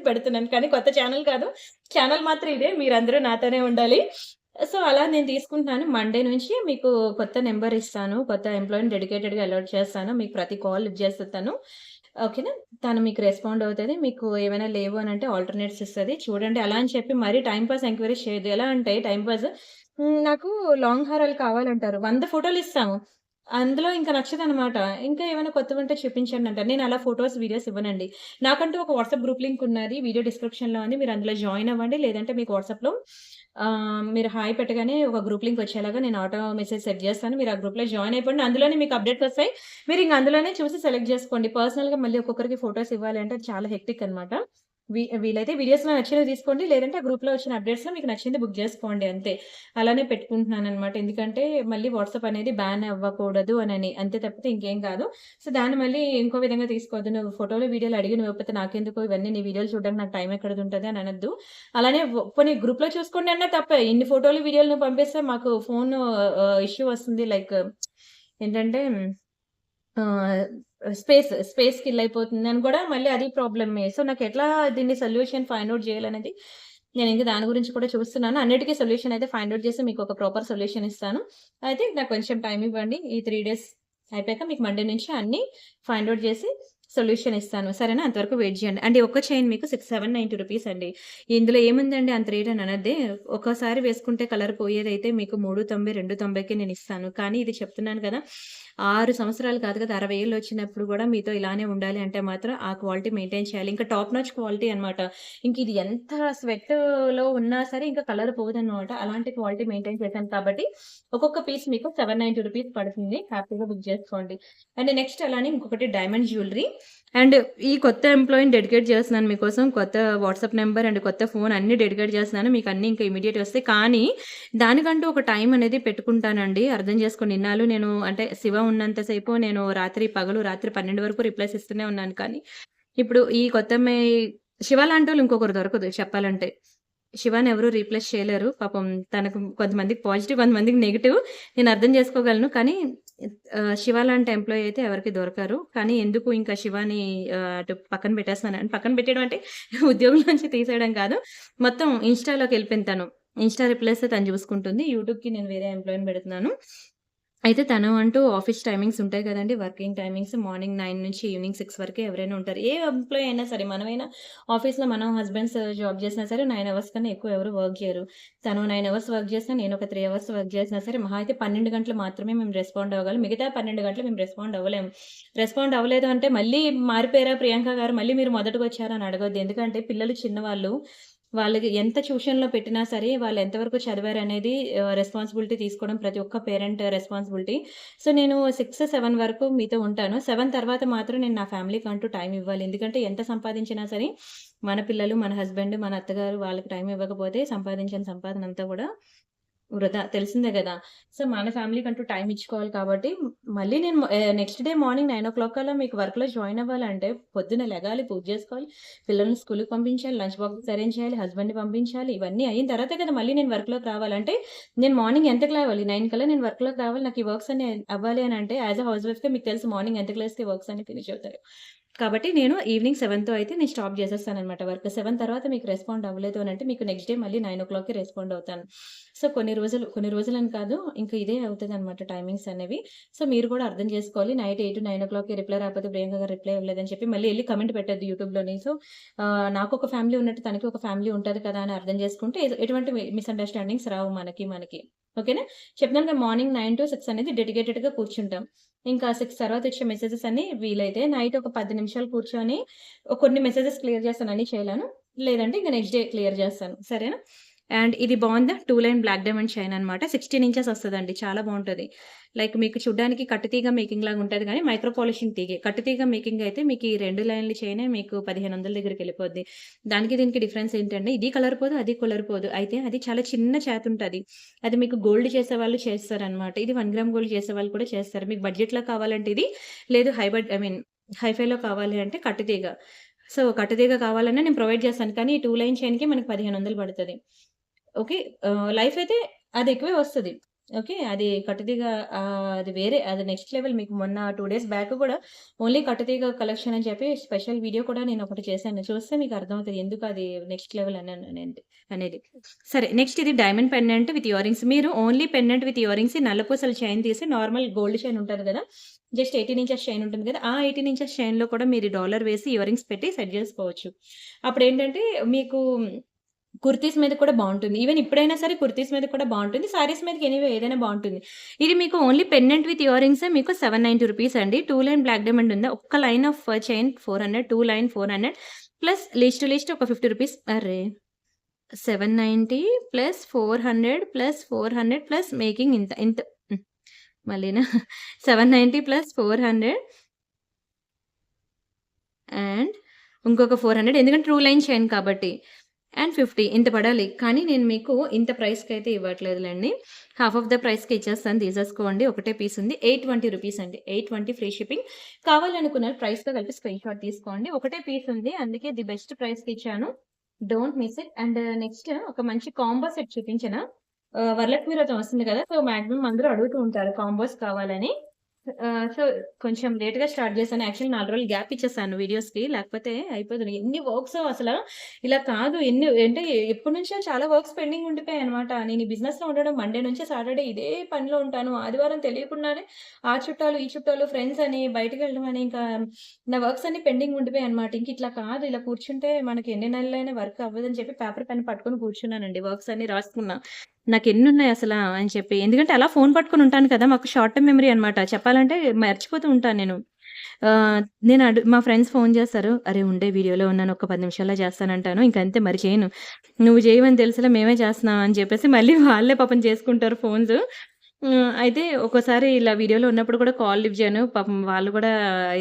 పెడుతున్నాను. కానీ కొత్త ఛానెల్ కాదు. ఛానెల్ మాత్రం ఇదే. మీరందరూ నాతోనే ఉండాలి. సో, అలా నేను తీసుకుంటున్నాను. మండే నుంచి మీకు కొత్త నంబర్ ఇస్తాను. కొత్త ఎంప్లాయీని డెడికేటెడ్‌గా అలాట్ చేస్తాను. మీకు ప్రతి కాల్ లిఫ్ట్ చేస్తది తను. ఓకేనా? తను మీకు రెస్పాండ్ అవుతది. మీకు ఏమైనా లేవు అనంటే ఆల్టర్‌నేట్స్ ఇస్తది. చూడండి అలా అని చెప్పి మరీ టైమ్ పాస్ ఎంక్వైరీస్ చేయొద్దు. ఎలా అంటే టైమ్ పాస్ నాకు లాంగ్ హారాలు కావాలంటారు. 100 ఫోటోలిస్తాము. అందులో ఇంక నచ్చదనమాట. ఇంకా ఏమైనా కొత్తవుంటే చూపించండంటారు. నేను అలా ఫోటోస్, వీడియోస్ ఇవ్వనండి. నాకంటూ ఒక వాట్సాప్ గ్రూప్ లింక్ ఉన్నది. వీడియో డిస్క్రిప్షన్‌లో ఉంది. మీరు అందులో జాయిన్ అవ్వండి. లేదంటే మీకు వాట్సాప్‌లో మీరు హాయ్ పెట్టగానే ఒక గ్రూప్ లింక్ వచ్చేలాగా నేను ఆటో మెసేజ్ సెట్ చేస్తాను. మీరు ఆ గ్రూప్‌లో జాయిన్ అయిపోండి. అందులోనే మీకు అప్డేట్స్ వస్తాయి. మీరింక అందులోనే చూసి సెలెక్ట్ జేసుకోండి. పర్సనల్‌గా మళ్ళీ ఒక్కొక్కరికి ఫోటోస్ ఇవ్వాలి అంటే అది చాలా హెక్టిక్ అనమాట. వీలైతే వీడియోస్‌లో నచ్చినవి తీసుకోండి. లేదంటే ఆ గ్రూప్‌లో వచ్చిన అప్డేట్స్‌లో మీకు నచ్చింది బుక్ జేసుకోండి అంతే. అలానే పెట్టుకుంటున్నాననమాట. ఎందుకంటే మళ్ళీ వాట్సాప్ అనేది బ్యాన్ అవ్వకూడదు అనని. అంతే తప్పితే ఇంకేం కాదు. సో, దాన్ని మళ్ళీ ఇంకో విధంగా తీసుకోవద్దు. నువ్వు ఫోటోలు, వీడియోలు అడిగి నువ్వివ్వకపోతే నాకెందుకు ఇవన్నీ నీ వీడియోలు చూడడానికి నాకు టైం ఎక్కడిదుంటది అని అనొద్దు. అలానే పోనీ గ్రూప్‌లో చూసుకోండి అన్నా తప్పే. ఇన్ని ఫోటోలు, వీడియోలు నువ్వు పంపిస్తే మాకు ఫోను ఇష్యూ వస్తుంది. లైక్ ఏంటంటే ఆహ్, స్పేస్ కిల్ అయిపోతుందని కూడా మళ్ళీ అది ప్రాబ్లమే. సో, నాకెట్లా దీన్ని సొల్యూషన్ ఫైండ్ ఔట్ చేయాలనేది నేనింక దాని గురించి కూడా చూస్తున్నాను. అన్నిటికి సొల్యూషన్ అయితే ఫైండ్ ఔట్ చేసి మీకొక ప్రాపర్ సొల్యూషన్ ఇస్తాను. అయితే నాకు కొంచెం టైమ్ ఇవ్వండి. ఈ 3 డేస్ అయిపోయాక మీకు మండే నుంచి అన్నీ ఫైండ్ ఔట్ చేసి సొల్యూషన్ ఇస్తాను. సరేనా? అంతవరకు వెయిట్ చేయండి. అండ్ ఒక్క చైన్ మీకు 790 రూపీస్ అండి. ఇందులో ఏముందండి అంత రేట్ అని అనొద్దే. ఒక్కసారి వేసుకుంటే కలర్ పోయేదైతే మీకు 390, 290కే నేనిస్తాను. కానీ ఇది చెప్తున్నాను కదా! 6 సంవత్సరాలు కాదు కదా! 60 ఏళ్ళొచ్చినప్పుడు గూడా మీతో ఇలానే ఉండాలి అంటే మాత్రం ఆ క్వాలిటీ మెయింటైన్ చేయాలి. ఇంకా టాప్ నాచ్ క్వాలిటీ అనమాట. ఇంకిది ఎంత స్వెట్‌లో ఉన్నా సరే ఇంకా కలర్ పోదనమాట. అలాంటి క్వాలిటీ మెయింటైన్ చేశాను కాబట్టి ఒక్కొక్క పీస్ మీకు 790 రూపీస్ పడుతుంది. హ్యాపీగా బుక్ జేసుకోండి. అండ్ నెక్స్ట్ అలానే ఇంకొకటి డైమండ్ జ్యువెలరీ. అండ్ ఈ కొత్త ఎంప్లాయీని డెడికేట్ చేస్తున్నాను మీకోసం. కొత్త వాట్సాప్ నంబర్ అండ్ కొత్త ఫోన్ అన్నీ డెడికేట్ చేస్తున్నాను. మీకన్నీ ఇంకా ఇమ్మీడియేట్ వస్తాయి. కానీ దానికంటూ ఒక టైం అనేది పెట్టుకుంటానండి. అర్థం చేసుకోండి. ఇన్నాళ్ళు నేను అంటే శివ ఉన్నంత సేపు నేను రాత్రి 12 వరకు రిప్లైస్ ఇస్తూనే ఉన్నాను. కానీ ఇప్పుడు ఈ కొత్త అమ్మాయి శివ లాంటోళ్ళు ఇంకొకరు దొరకదు చెప్పాలంటే. శివాని ఎవరు రీప్లేస్ చేయలేరు. పాపం తనకు కొంతమందికి పాజిటివ్, కొంతమందికి నెగెటివ్. నేను అర్థం చేసుకోగలను. కానీ శివ లాంటి ఎంప్లాయీ అయితే ఎవరికీ దొరకరు. కానీ ఎందుకు ఇంకా శివాని అటు పక్కన పెట్టేస్తున్నాను. పక్కన పెట్టేయడం అంటే ఉద్యోగం నుంచి తీసేయడం కాదు. మొత్తం ఇన్‌స్టాలోకెళ్ళిపోయింది తను. ఇన్‌స్టా రిప్లైస్ తను చూసుకుంటుంది. యూట్యూబ్‌కి నేను వేరే ఎంప్లాయీని పెడుతున్నాను. అయితే తను అంటూ ఆఫీస్ టైమింగ్స్ ఉంటాయి కదండీ! వర్కింగ్ టైమింగ్స్ మార్నింగ్ 9 నుంచి ఈవినింగ్ 6 వరకే ఎవరైనా ఉంటారు. ఏ ఎంప్లాయీ అయినా సరే మనమైనా ఆఫీస్‌లో మనం హస్బెండ్స్ జాబ్ చేసినా సరే 9 అవర్స్ కన్నా ఎక్కువ ఎవరు వర్క్ చేయరు. తను 9 అవర్స్ వర్క్ చేసినా, నేను ఒక 3 అవర్స్ వర్క్ చేసినా సరే మహా అయితే 12 గంటలు మాత్రమే మేము రెస్పాండ్ అవ్వగలం. మిగతా 12 గంటలు మేము రెస్పాండ్ అవ్వలేము. రెస్పాండ్ అవ్వలేదు అంటే మళ్ళీ మారిపోయారా ప్రియాంక గారు? మళ్ళీ మీరు మొదటికొచ్చారా అని అడగొద్దు. ఎందుకంటే పిల్లలు చిన్నవాళ్ళు. వాళ్ళకి ఎంత ట్యూషన్‌లో పెట్టినా సరే, వాళ్ళు ఎంతవరకు చదివారనేది రెస్పాన్సిబిలిటీ తీసుకోవడం ప్రతి ఒక్క పేరెంట్ రెస్పాన్సిబిలిటీ. సో, నేను 6, 7 వరకు మీతో ఉంటాను. 7 తర్వాత మాత్రం నేను నా ఫ్యామిలీకంటూ టైం ఇవ్వాలి. ఎందుకంటే ఎంత సంపాదించినా సరే, మన పిల్లలు, మన హస్బెండ్, మన అత్తగారు వాళ్ళకి టైం ఇవ్వకపోతే సంపాదించిన సంపాదనంతా గూడా వృధా తెలిసిందే గదా! సో, మన ఫ్యామిలీకంటూ టైమ్ ఇచ్చుకోవాలి కాబట్టి, మళ్ళీ నేను నెక్స్ట్ డే మార్నింగ్ 9:00 కల్లా మీకు వర్క్‌లో జాయిన్ అవ్వాలంటే, పొద్దున్నే లెగాలి, పూజ జేసుకోవాలి, పిల్లల్ని స్కూలుకి పంపించాలి, లంచ్ బాక్సెస్ అరేంజ్ చేయాలి, హస్బెండ్‌ని పంపించాలి. ఇవన్నీ అయిన తర్వాతే కదా మళ్ళీ నేను వర్క్‌లోకి రావాలంటే, నేను మార్నింగ్ ఎంతకు లేవాలి? 9 కల్లా నేను వర్క్‌లోకి రావాలి. నాకు ఈ వర్క్స్ అన్నీ అవ్వాలి అనంటే, యాస్ ఎ హౌస్ వైఫ్‌గా మీకు తెలుసు మార్నింగ్ ఎంతకు లేస్తే ఈ వర్క్స్ అన్నీ ఫినిష్ అవుతాయో. కాబట్టి నేను ఈవినింగ్ 7తో అయితే నేను స్టాప్ జేసేస్తాననమాట వర్క్. 7 తర్వాత మీకు రెస్పాండ్ అవ్వలేదు అనంటే, మీకు నెక్స్ట్ డే మళ్ళీ 9:00కి రెస్పాండ్ అవుతాను. సో, కొన్ని రోజులని కాదు, ఇంక ఇదే అవుతదనమాట టైమింగ్స్ అనేవి. సో, మీరు కూడా అర్థం చేసుకోవాలి. నైట్ 8-9:00కి రిప్లై రాకపోతే ప్రియాంక గారు రిప్లై ఇవ్వలేదని చెప్పి మళ్ళీ ఎళ్లి కామెంట్ పెట్టొద్దు యూట్యూబ్‌లోని. సో, నాకొక ఫ్యామిలీ ఉన్నట్టు తనకి ఒక ఫ్యామిలీ ఉంటది కదా అని అర్థం చేసుకుంటే ఎటువంటి మిస్‌అండర్‌స్టాండింగ్స్ రావు మనకి. ఓకేనా? చెప్తున్నాను కదా మార్నింగ్ 9-6 అనేది డెడికేటెడ్‌గా కూర్చుంటాం. ఇంకా 6 తర్వాత వచ్చే మెసేజెస్ అన్నీ వీలైతే నైట్ ఒక 10 నిమిషాలు కూర్చొని కొన్ని మెసేజెస్ క్లియర్ చేస్తాను. అన్నీ చేయలేను. లేదంటే ఇంక నెక్స్ట్ డే క్లియర్ చేస్తాను. సరేనా? అండ్ ఇది బావుందా? 2 లైన్ బ్లాక్ డైమండ్ చైన్ అనమాట. 16 ఇంచెస్ వస్తదండి. చాలా బావుంటది. లైక్ మీకు చూడ్డానికి కట్టుతీగ మేకింగ్ లాగా ఉంటది గానీ, మైక్రో పాలిషింగ్ తీగే. కట్టుతీగ మేకింగ్ అయితే మీకు ఈ 2 లైన్‌ల చైనే మీకు 1500 దగ్గరికెళ్ళిపోద్ది. దానికి దీనికి డిఫరెన్స్ ఏంటంటే, ఇది కలర్ పోదు, అది కలర్ పోదు. అయితే అది చాలా చిన్న చేతుంటది. అది మీకు గోల్డ్ చేసేవాళ్ళు చేస్తారనమాట. ఇది 1 గ్రామ్ గోల్డ్ చేసేవాళ్ళు కూడా చేస్తారు. మీకు బడ్జెట్‌లో కావాలంటే ఇది, లేదు ఐ మీన్ హైఫైలో కావాలి అంటే కట్టుతీగ. సో, కట్టుతీగ కావాలన్నా నేను ప్రొవైడ్ చేస్తాను. కానీ ఈ 2 లైన్ చైన్‌కి మనకి 1500 పడతది. ఓకే. లైఫ్ అయితే అది ఎక్కువే వస్తది. ఓకే. అది కట్టుతీగ అది వేరే అది నెక్స్ట్ లెవెల్ మీకు మొన్న 2 డేస్ బ్యాక్ కూడా ఓన్లీ కట్టుతీగ కలెక్షన్ అని చెప్పి స్పెషల్ వీడియో కూడా నేనొకటి చేశాను. చూస్తే మీకు అర్థమవుతది. ఎందుకు అది నెక్స్ట్ లెవెల్ అనేది. సరే నెక్స్ట్ ఇది diamond pendant with earrings. మీరు only pendant with earrings నల్లపూసల చైన్ తీసి నార్మల్ గోల్డ్ చైన్ ఉంటది గదా! జస్ట్ 18 ఇంచెస్ చైన్ ఉంటుంది గదా! ఆ 18 ఇంచెస్ చైన్‌లో కూడా మీరు డాలర్ వేసి ఇయర్ రింగ్స్ పెట్టి సెట్ జేసుకోవచ్చు. అప్పుడేంటంటే మీకు కుర్తీస్ మీద కూడా బావుంటుంది. ఈవెన్ ఇప్పుడైనా సరే కుర్తీస్ మీద కూడా బావుంటుంది. సారీస్ మీదకి ఎనీవే ఏదైనా బావుంటుంది. ఇది మీకు ఓన్లీ పెండెంట్ విత్ ఇయర్ రింగ్సే మీకు 790 రూపీస్ అండి. 2 లైన్ బ్లాక్ డైమండ్ ఉందా? ఒక్క line of chain 400, 2 line 400 plus least to least ఒక 50 rupees array! 790 plus 400 plus 400 plus making ఇంత హ్మ్. మళ్ళీనా 790 ప్లస్ 400 అండ్ ఇంకొక 400 ఎందుకంటే 2 లైన్ చైన్ కాబట్టి. అండ్ 50 ఇంత పడాలి. కానీ నేను మీకు ఇంత ప్రైస్‌కైతే ఇవ్వట్లేదులెండి. హాఫ్ ఆఫ్ ద ప్రైస్‌కి ఇచ్చేస్తాను తీసేసుకోండి. ఒకటే పీస్ ఉంది. 820 రూపీస్ అండి. 820 ఫ్రీ షిప్పింగ్. కావాలనుకున్న ప్రైస్‌తో కలిపి స్క్రీన్‌షాట్ తీసుకోండి. ఒకటే పీస్ ఉంది. అందుకే ది బెస్ట్ ప్రైస్‌కి ఇచ్చాను. Don't miss it. And next ఒక మంచి కాంబో సెట్ చూపించనా? వరలక్ష్మి వ్రతం వస్తుంది కదా! సో, మాక్సిమం అందరూ అడుగుతూ ఉంటారు కాంబోస్ కావాలని. సో, కొంచెం లేట్‌గా స్టార్ట్ చేశాను. యాక్చువల్లీ 4 రోజులు గ్యాప్ ఇచ్చేసాను వీడియోస్‌కి. లేకపోతే అయిపోదును. ఎన్ని వర్క్సో అసల. ఇలా కాదు అంటే ఎప్పటినుంచో చాలా వర్క్స్ పెండింగ్ ఉండిపోయాయన్నమాట. నేను ఈ బిజినెస్‌లో ఉండడం మండే నుంచి సాటర్‌డే ఇదే పనిలో ఉంటాను. ఆదివారం తెలియకుండానే ఆ చుట్టాలు, ఈ చుట్టాలు, ఫ్రెండ్స్ అని బయటికెళ్ళడం అని ఇంకా నా వర్క్స్ అన్నీ పెండింగ్ ఉండిపోయాయన్నమాట. ఇంక ఇట్లా కాదు ఇలా కూర్చుంటే మనకి ఎన్ని నెలలైనా వర్క్ అవ్వదని చెప్పి పేపర్, పెన్ పట్టుకొని కూర్చున్నానండి. వర్క్స్ అన్నీ రాసుకున్నా. నాకెన్నున్నాయి అసలా అని చెప్పి. ఎందుకంటే అలా ఫోను పట్టుకొని ఉంటాను కదా! మాకు షార్ట్ టర్మ్ మెమరీ అనమాట. చెప్పాలంటే మర్చిపోతూ ఉంటాను నేను. ఆహ్, మా ఫ్రెండ్స్ ఫోను చేస్తారు. "అరే! ఉండే వీడియోలో ఉన్నాను. ఒక 10 నిమిషాల్లో చేస్తానంటాను. ఇంకంతే మరి చేయను. నువ్వు చేయవని తెలుసులే మేమే చేస్తున్నాం" అని చెప్పేసి మళ్ళీ వాళ్ళే పాపం చేసుకుంటారు ఫోన్స్. అయితే ఒక్కోసారి ఇలా వీడియోలో ఉన్నప్పుడు కూడా కాల్ లిఫ్ట్ చేయను. పాపం వాళ్ళు కూడా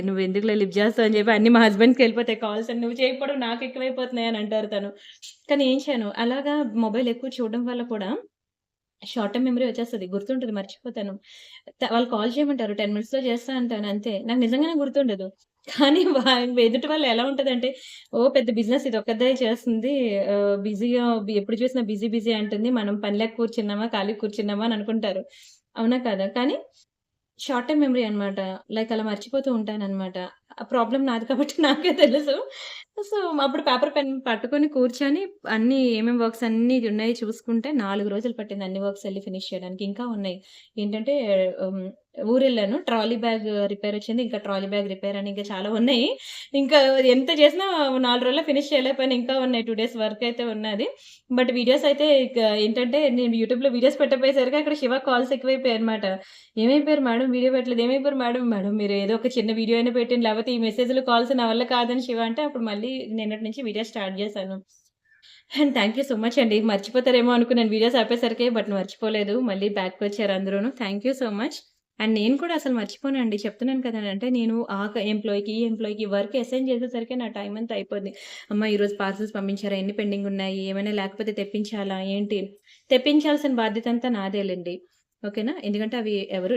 "నువ్వెందుకులే లిఫ్ట్ చేస్తావు" అని చెప్పి అన్నీ మా హస్బెండ్‌కెళ్ళిపోతాయి కాల్స్ అన్ని. "నువ్వు చేయకపోవడం నాకు ఎక్కువైపోతున్నాయి" అని అంటారు తను. కానీ ఏం చేయను. అలాగా మొబైల్ ఎక్కువ చూడడం వల్ల కూడా షార్ట్ టర్మ్ మెమరీ వచ్చేస్తది. గుర్తుంటది మర్చిపోతాను. వాళ్ళు కాల్ చేయమంటారు. 10 మినిట్స్‌లో చేస్తా అంటాను అంతే. నాకు నిజంగానే గుర్తుండదు. కానీ ఎదుటి వాళ్ళు ఎలా ఉంటదంటే, ఓహ్! పెద్ద బిజినెస్ ఇది ఒక్కదే చేస్తుంది. బిజీగా ఎప్పుడు చూసినా బిజీ బిజీ అంటుంది. మనం పని లేక కూర్చున్నామా, ఖాళీగా కూర్చున్నామా అని అనుకుంటారు. అవునా కాదా? కానీ షార్ట్ టర్మ్ మెమరీ అన్నమాట. లైక్ అలా మర్చిపోతూ ఉంటానన్నమాట. ఆ ప్రాబ్లమ్ నాది కాబట్టి నాకే తెలుసు. సో, అప్పుడు పేపర్, పెన్ పట్టుకొని కూర్చొని అన్నీ ఏమేం వర్క్స్ అన్నీ ఉన్నాయి చూసుకుంటే 4 రోజులు పట్టింది అన్ని వర్క్స్ ఎళ్లి ఫినిష్ చేయడానికి. ఇంకా ఉన్నాయి. ఏంటంటే హ్మ్, ఊరెళ్ళాను. ట్రాలీ బ్యాగ్ రిపేర్ వచ్చింది. ఇంకా ట్రాలీ బ్యాగ్ రిపేర్ అని ఇంకా చాలా ఉన్నాయి. ఇంకా ఎంత చేసినా 4 రోజుల్లో ఫినిష్ చేయలేకపోయాను. ఇంకా ఉన్నాయి. 2 డేస్ వర్క్ అయితే ఉన్నది. బట్ వీడియోస్ అయితే ఇక ఏంటంటే నేను యూట్యూబ్‌లో వీడియోస్ పెట్టకపోయేసరికి అక్కడ శివ కాల్స్ ఎక్కువైపోయాయన్నమాట. "ఏమైపోయారు మేడం వీడియో పెట్టలేదు. ఏమైపోయారు మేడం?" "మేడం మీరు ఏదో ఒక చిన్న వీడియో అయినా పెట్టండి. లేకపోతే ఈ మెసేజ్‌లు, కాల్స్ నా వల్ల కాదని" శివ అంటే అప్పుడు మళ్ళీ నిన్నటి నుంచి వీడియో స్టార్ట్ చేశాను. And thank you so much అండి. మర్చిపోతారేమో అనుకున్నాను వీడియోస్ ఆపేసరికి. బట్ మర్చిపోలేదు. మళ్ళీ బ్యాక్‌కొచ్చారు అందరూను. Thank you so much. And నేను కూడా అసలు మర్చిపోనండి. చెప్తున్నాను కదండీ. అంటే నేను ఈ ఎంప్లాయ్‌కి వర్క్ అసైన్ చేసేసరికి నా టైం అంతా అయిపోద్ది. అమ్మ ఈరోజు పార్సెల్స్ పంపించారా? ఎన్ని పెండింగ్ ఉన్నాయి? ఏమైనా లేకపోతే తెప్పించాలా? ఏంటి? తెప్పించాల్సిన బాధ్యత అంతా నాదేలెండి. ఓకేనా? ఎందుకంటే అవి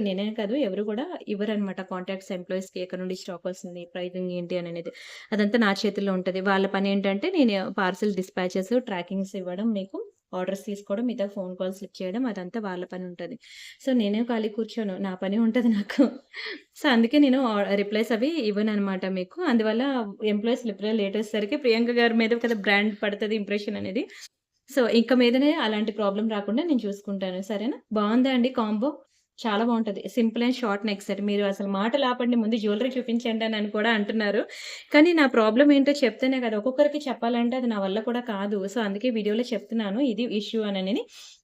నేనే కాదు ఎవరు కూడా ఇవ్వరనమాట కాంటాక్ట్స్ ఎంప్లాయీస్‌కి ఎక్కడి నుండి స్టాక్ వస్తుంది, ప్రైజింగ్ ఏంటి అనేది. అదంతా నా చేతుల్లో ఉంటది. వాళ్ళ పనేంటంటే నేను పార్సెల్ డిస్పాచెస్, ట్రాకింగ్స్ ఇవ్వడం మీకు, ఆర్డర్స్ తీసుకోవడం, మిగతా ఫోన్ కాల్స్ లిఫ్ట్ చేయడం అదంతా వాళ్ళ పనుంటది. సో, నేనేం ఖాళీ కూర్చోను. నా పని ఉంటది నాకు. సో, అందుకే నేను రిప్లైస్ అవి ఇవ్వననమాట మీకు. అందువల్ల ఎంప్లాయీస్ రిప్లై లేటొచ్చేసరికి ప్రియాంక గారి మీద కదా బ్రాండ్ పడతది ఇంప్రెషన్ అనేది. సో, ఇక మీదనే అలాంటి ప్రాబ్లమ్ రాకుండా నేను చూసుకుంటాను. సరేనా? బావుందా అండి కాంబో? చాలా బావుంటది. Simple and short neck set. మీరు అసలు మాటలాపండి ముందు జ్యువెల్లరీ చూపించండి అని కూడా అంటున్నారు. కానీ నా ప్రాబ్లమ్ ఏంటో చెప్తేనే కదా! ఒక్కొక్కరికి చెప్పాలంటే అది నా వల్ల కూడా కాదు. సో, అందుకే వీడియోలో చెప్తున్నాను. ఇది ఇష్యూ అనని.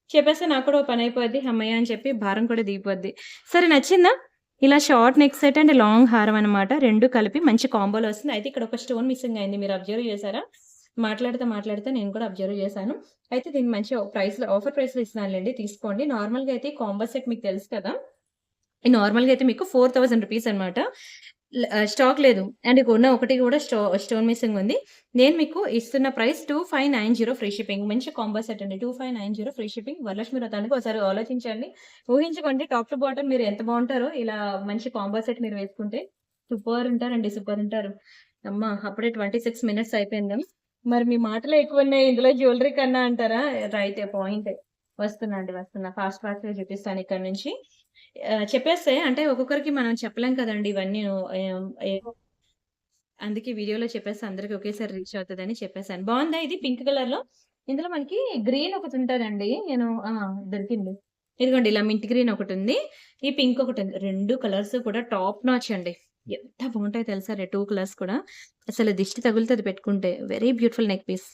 చెప్పేస్తే నాకు కూడా ఓ పనైపోద్ది. హమ్మయ్య! అని చెప్పి భారం కూడా దిగిపోద్ది. సరే నచ్చిందా? ఇలా short neck set and long హారం అనమాట. 2 కలిపి మంచి కాంబోలో వస్తుంది. అయితే ఇక్కడ ఒక స్టోన్ మిస్సింగ్ అయింది. మీరు అబ్జర్వ్ చేసారా? మాట్లాడుతా నేను కూడా అబ్జర్వ్ చేశాను. అయితే దీన్ని మంచి ఆఫర్ ప్రైస్‌లో ఇస్తున్నానులెండి తీసుకోండి. నార్మల్‌గా అయితే ఈ కాంబో సెట్ మీకు తెలుసు కదా! ఈ నార్మల్‌గా అయితే మీకు 4000 రూపీస్ అనమాట. స్టాక్ లేదు. అండ్ కొన్న ఒకటి కూడా స్టోన్ మిస్సింగ్ ఉంది. నేను మీకు ఇస్తున్న ప్రైస్ 2590 ఫ్రీ షిప్పింగ్. మంచి కాంబో సెట్ అండి. 2590 ఫ్రీ షిప్పింగ్. వరలక్ష్మి వ్రతానికి ఒకసారి ఆలోచించండి. ఊహించుకోండి టాప్ టు బాటమ్ మీరు ఎంత బావుంటారో ఇలా మంచి కాంబో సెట్ మీరు వేసుకుంటే. సూపర్ ఉంటారండి. సూపర్ ఉంటారు. అమ్మ! అప్పుడే 26 మినిట్స్ అయిపోయిందా? మరి మీ మాటలే ఎక్కువున్నాయి ఇందులో జ్యువెల్లరీ కన్నా అంటారా? రైటే పాయింటే. వస్తున్నా అండి. వస్తున్నా. ఫాస్ట్‌గా చూపిస్తాను ఇక్కడి నుంచి. చెప్పేస్తే అంటే ఒక్కొక్కరికి మనం చెప్పలేం కదండీ ఇవన్నీను. అందుకే వీడియోలో చెప్పేస్తే అందరికి ఒకేసారి రీచ్ అవుతదని చెప్పేసాను. బావుందా ఇది పింక్ కలర్‌లో? ఇందులో మనకి గ్రీన్ ఒకటుంటదండి. దొరికింది. ఇదిగోండి ఇలా మింట్ గ్రీన్ ఒకటుంది. ఈ పింక్ ఒకటుంది. 2 కలర్స్ కూడా టాప్ నాచ్ అండి. ఎంత బావుంటాయో తెలుసా 2 కలర్స్ కూడా. అసలు దిష్టి తగులుతది పెట్టుకుంటే. Very beautiful neck piece.